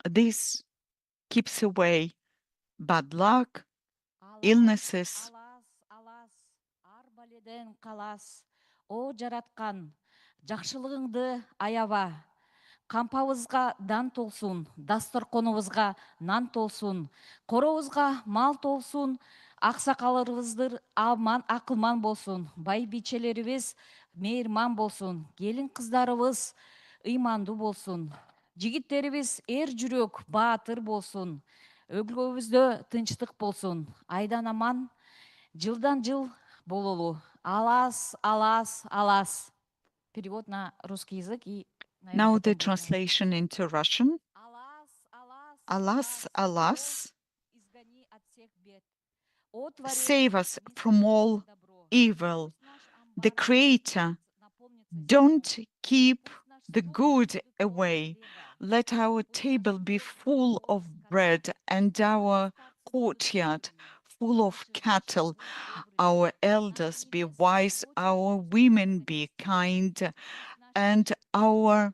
This keeps away bad luck, illnesses. О жараткан, жакшылыгыңды аяба. Кампабызга дан толсун, дасторконубузга нан толсун, коробузга мал толсун, аксакалыбыздар аман акылман болсун, бай бичелерибиз мейирман болсун, келин кыздарыбыз ыймандуу болсун, жигиттерибиз эр жүрөк, баатыр болсун, өлкөбүздө тынчтык болсун, айдан аман, жылдан жыл бололу. Алас, алас, алас. Перевод на русский язык и Now the translation into Russian. Alas, alas, save us from all evil. The Creator, don't keep the good away. Let our table be full of bread and our courtyard full of cattle. Our elders be wise, our women be kind, and our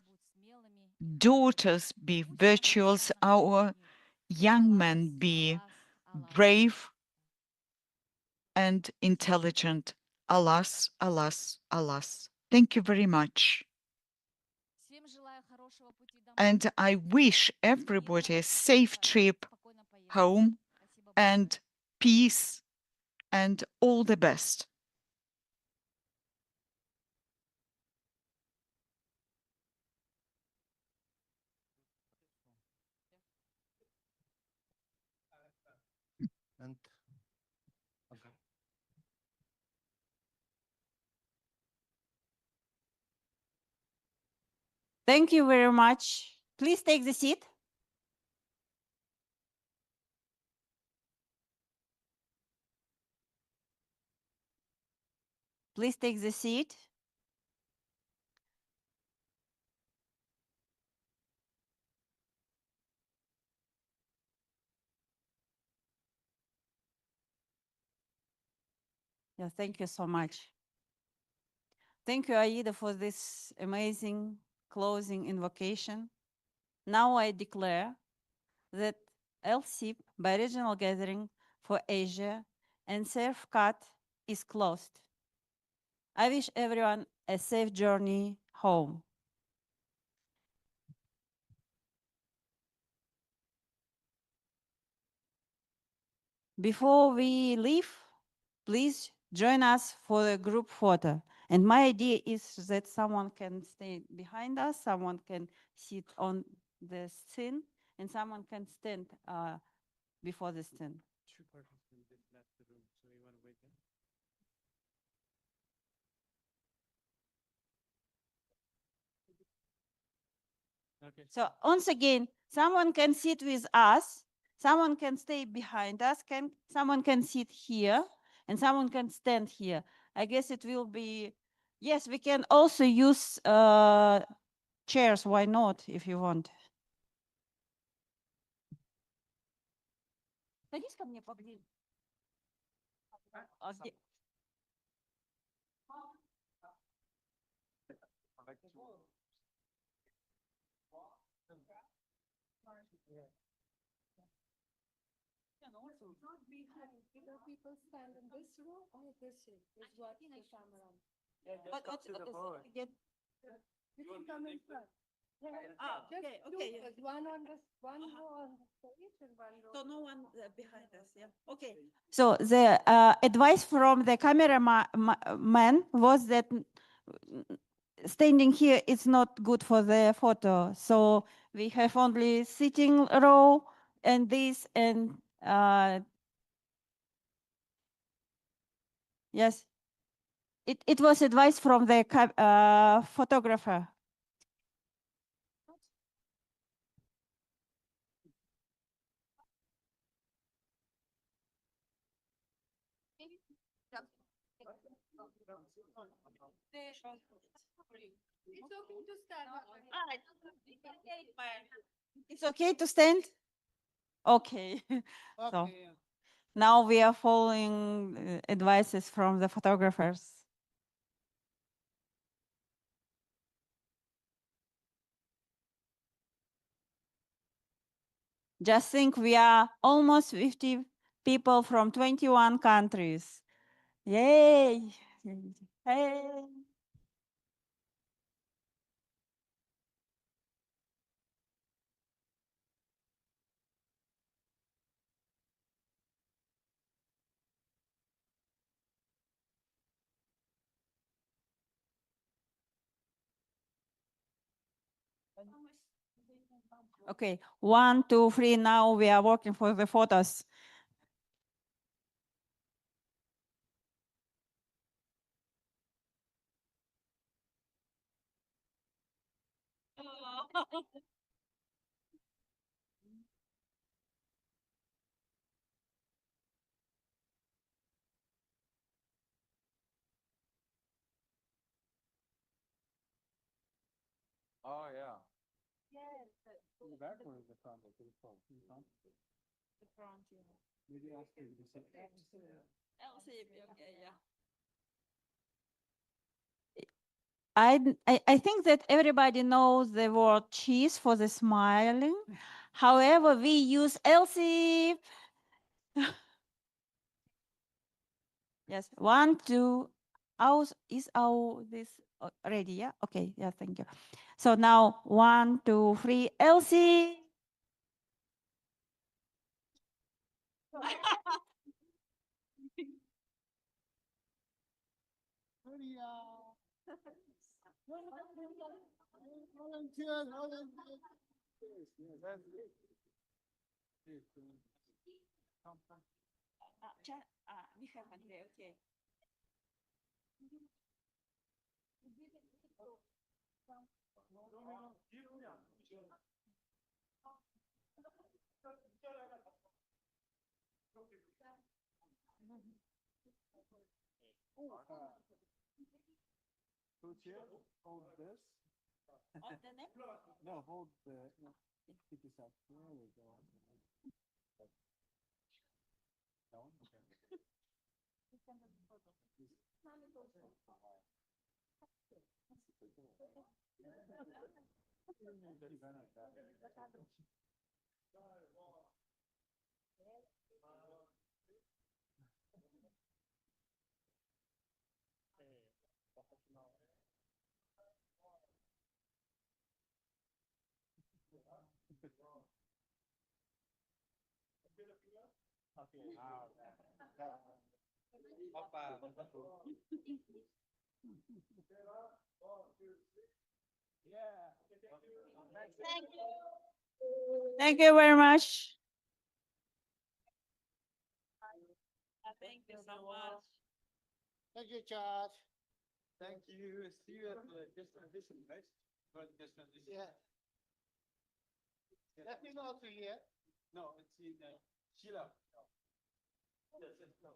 daughters be virtuous, our young men be brave and intelligent. Alas, alas, alas. Thank you very much. And I wish everybody a safe trip home and peace and all the best. And Thank you very much. Please take the seat. Please take the seat. Yeah, thank you so much. Thank you, Aida, for this amazing closing invocation. Now I declare that LCIPP Biregional Gathering for Asia and CERF-CAT is closed. I wish everyone a safe journey home. Before we leave, please join us for a group photo. And my idea is that someone can stay behind us, someone can sit on the scene, and someone can stand before the stand. Okay. So once again, Someone can sit with us, someone can stay behind us, someone can sit here, and someone can stand here. I guess it will be, yes, we can also use chairs, why not, if you want. Садись ко мне поближе. Not behind. Either people stand in this row or this row. Is what the camera. You can come in front. Just okay. one on this, one row on the stage and one row. So no one behind us, yeah. Okay. So the advice from the cameraman was that standing here is not good for the photo. So we have only sitting row and this and yes. It was advice from the photographer. It's okay to stand? Okay. So now we are following advices from the photographers. Just think we are almost 50 people from 21 countries. Yay! Hey! Okay, 1, 2, 3. Now we are working for the photos. Oh, yeah. Yes. In the back or in the front? In the front. The front, yeah. Maybe ask you to sit. LCIPP, okay, yeah. I think that everybody knows the word cheese for the smiling. However, we use LCIPP. Yes, 1, 2. Is our this ready? Yeah. Okay. Yeah. Thank you. So now 1, 2, 3. Elsie. We have Andrea. Okay. Hold here, hold this. Hold the neck? No, hold the, keep this up. There we go. No? Okay. Thank you very much. Thank you so much. Thank you, Chad. Thank you. See you at the just transition, right? Just transition. Yeah. Let me know to here. No, it's in Sheila. Yes, yes, no.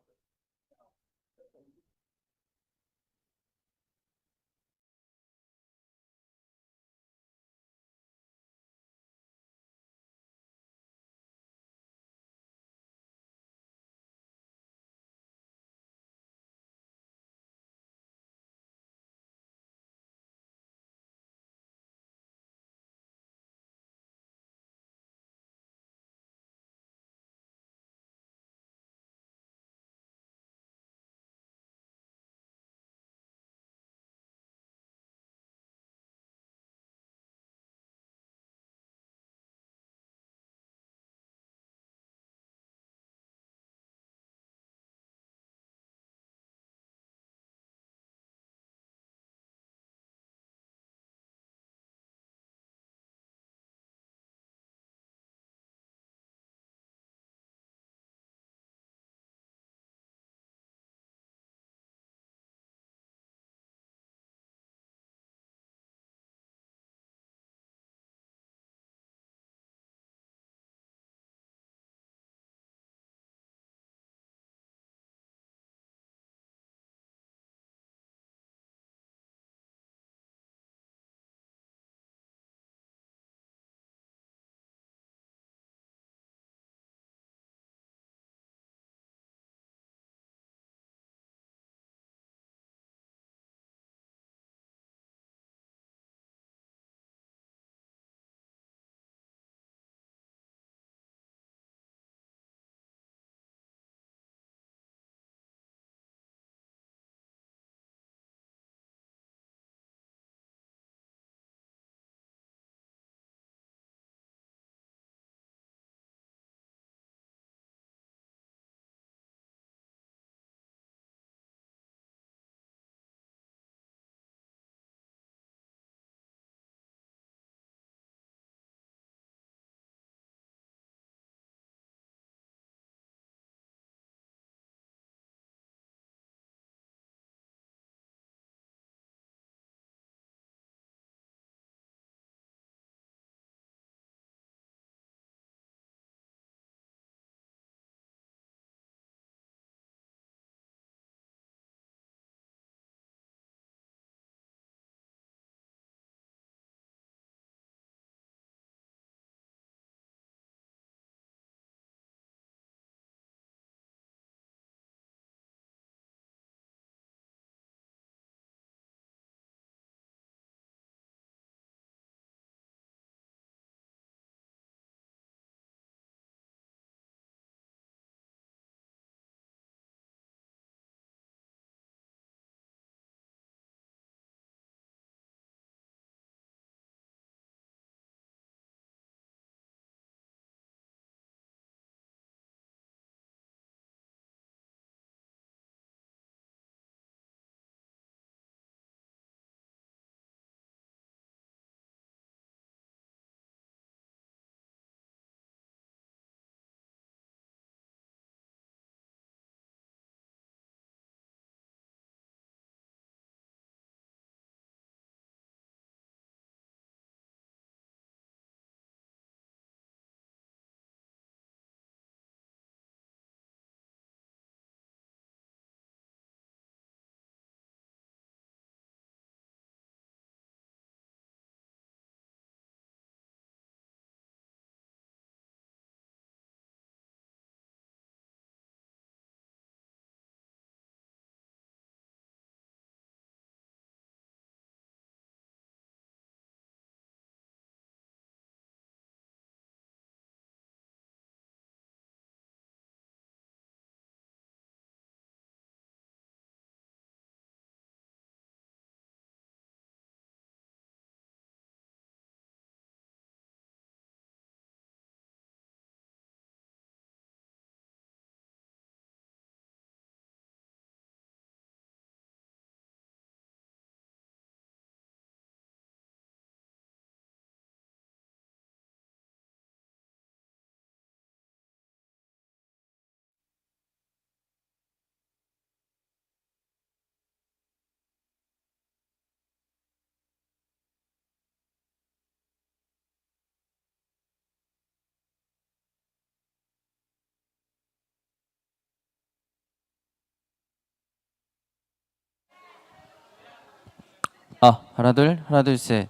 하나, 둘, 셋.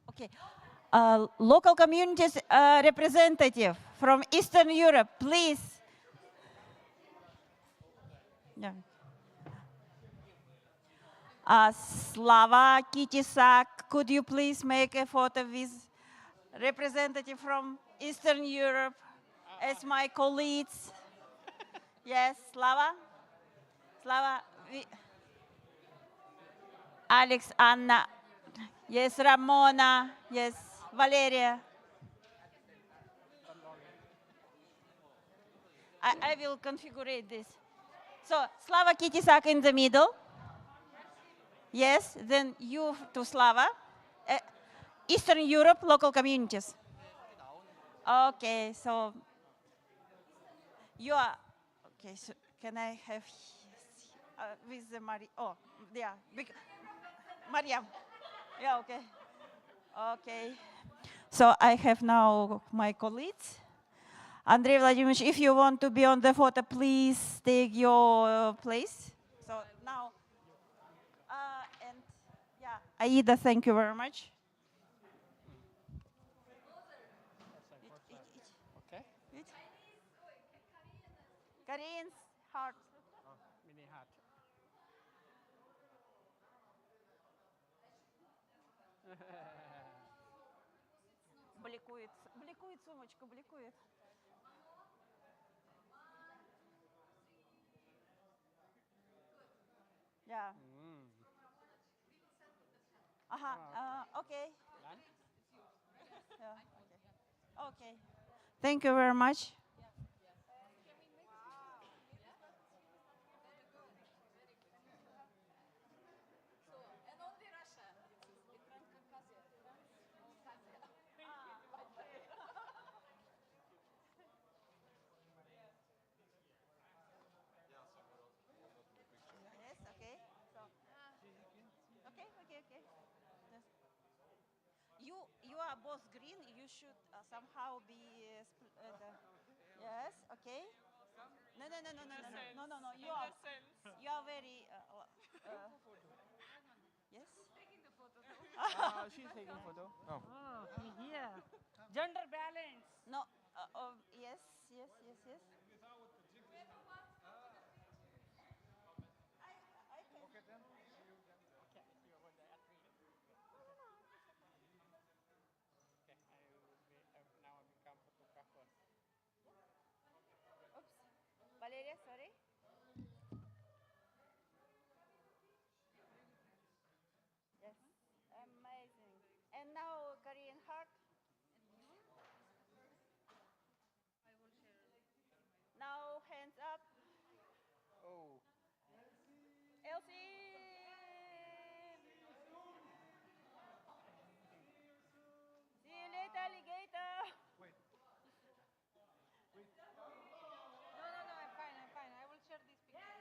Okay. Local communities representative from Eastern Europe, please. Yeah. Slava Kitisak, could you please make a photo with representative from Eastern Europe as my colleagues? Yes, Slava. Slava. Alex, Anna. Yes, Ramona. Yes, Valeria. I will configure this. So, Slava Kitisak in the middle. Yes, then you to Slava. Eastern Europe, local communities. Okay, so you are, okay, so can I have with the Maria? Oh, yeah, Mariam. Yeah, okay. Okay. So I have now my colleagues. Andrei Vladimirovich, if you want to be on the photo, please take your place. So now, and yeah, Aida, thank you very much. Okay. Korean's heart. Mini heart. Бликует, бликует сумочка, бликует. Yeah. Okay. Yeah, okay. Thank you very much. Yes, okay. So, okay. Yes. You are both green. You should somehow be yes, okay. No. You are very yes. She's taking photo. Oh, here. Gender balance. No. Yes. Valeria, sorry. Yes, amazing. And now Korean heart. Now hands up. Oh. Elsie. See you later, alligator. No, I'm fine. I will share this picture.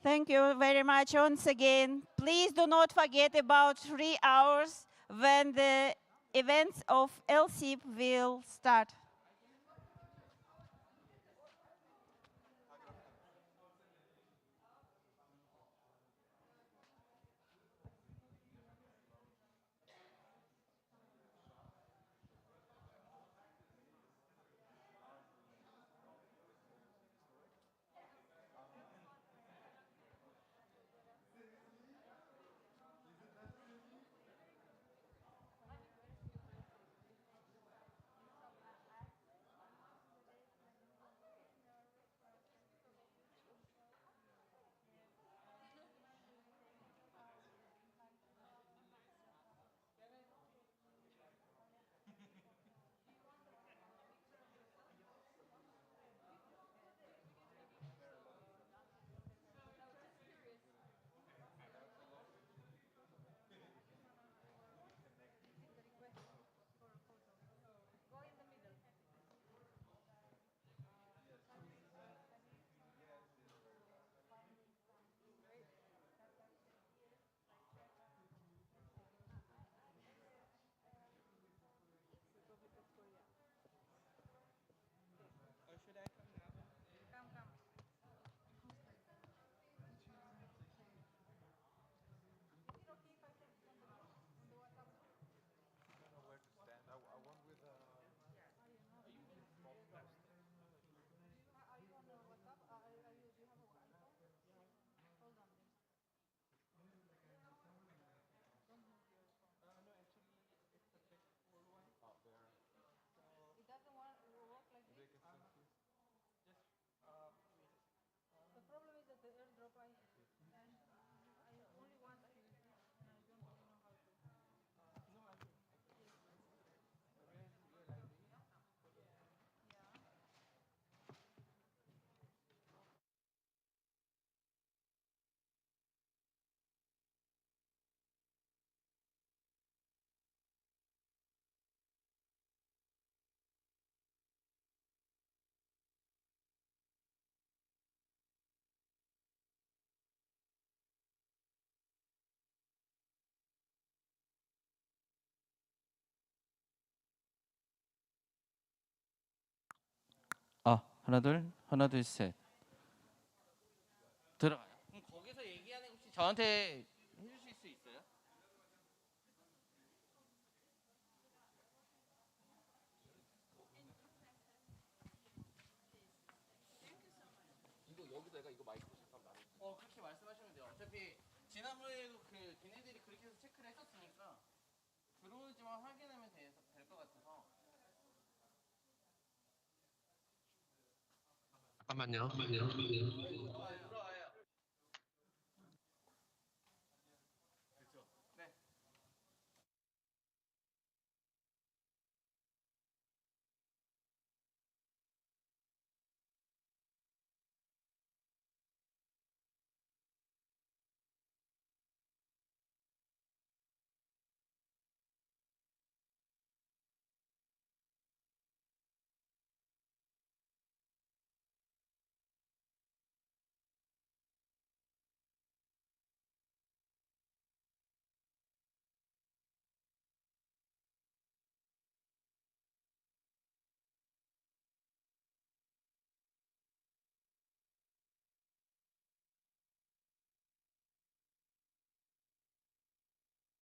Thank you very much once again. Please do not forget about 3 hours when the events of LCIPP will start. 하나 둘 셋. 들어가요. 그럼 거기서 얘기하는 거 혹시 저한테 해주실 수 있어요? 이거 여기다 이거 마이크 잠깐 나눠. 그렇게 말씀하시면 돼요. 어차피 지난번에도 그 걔네들이 그렇게 해서 체크를 했었으니까 들어오지만 확인하면 될 것 같아서. 잠깐만요.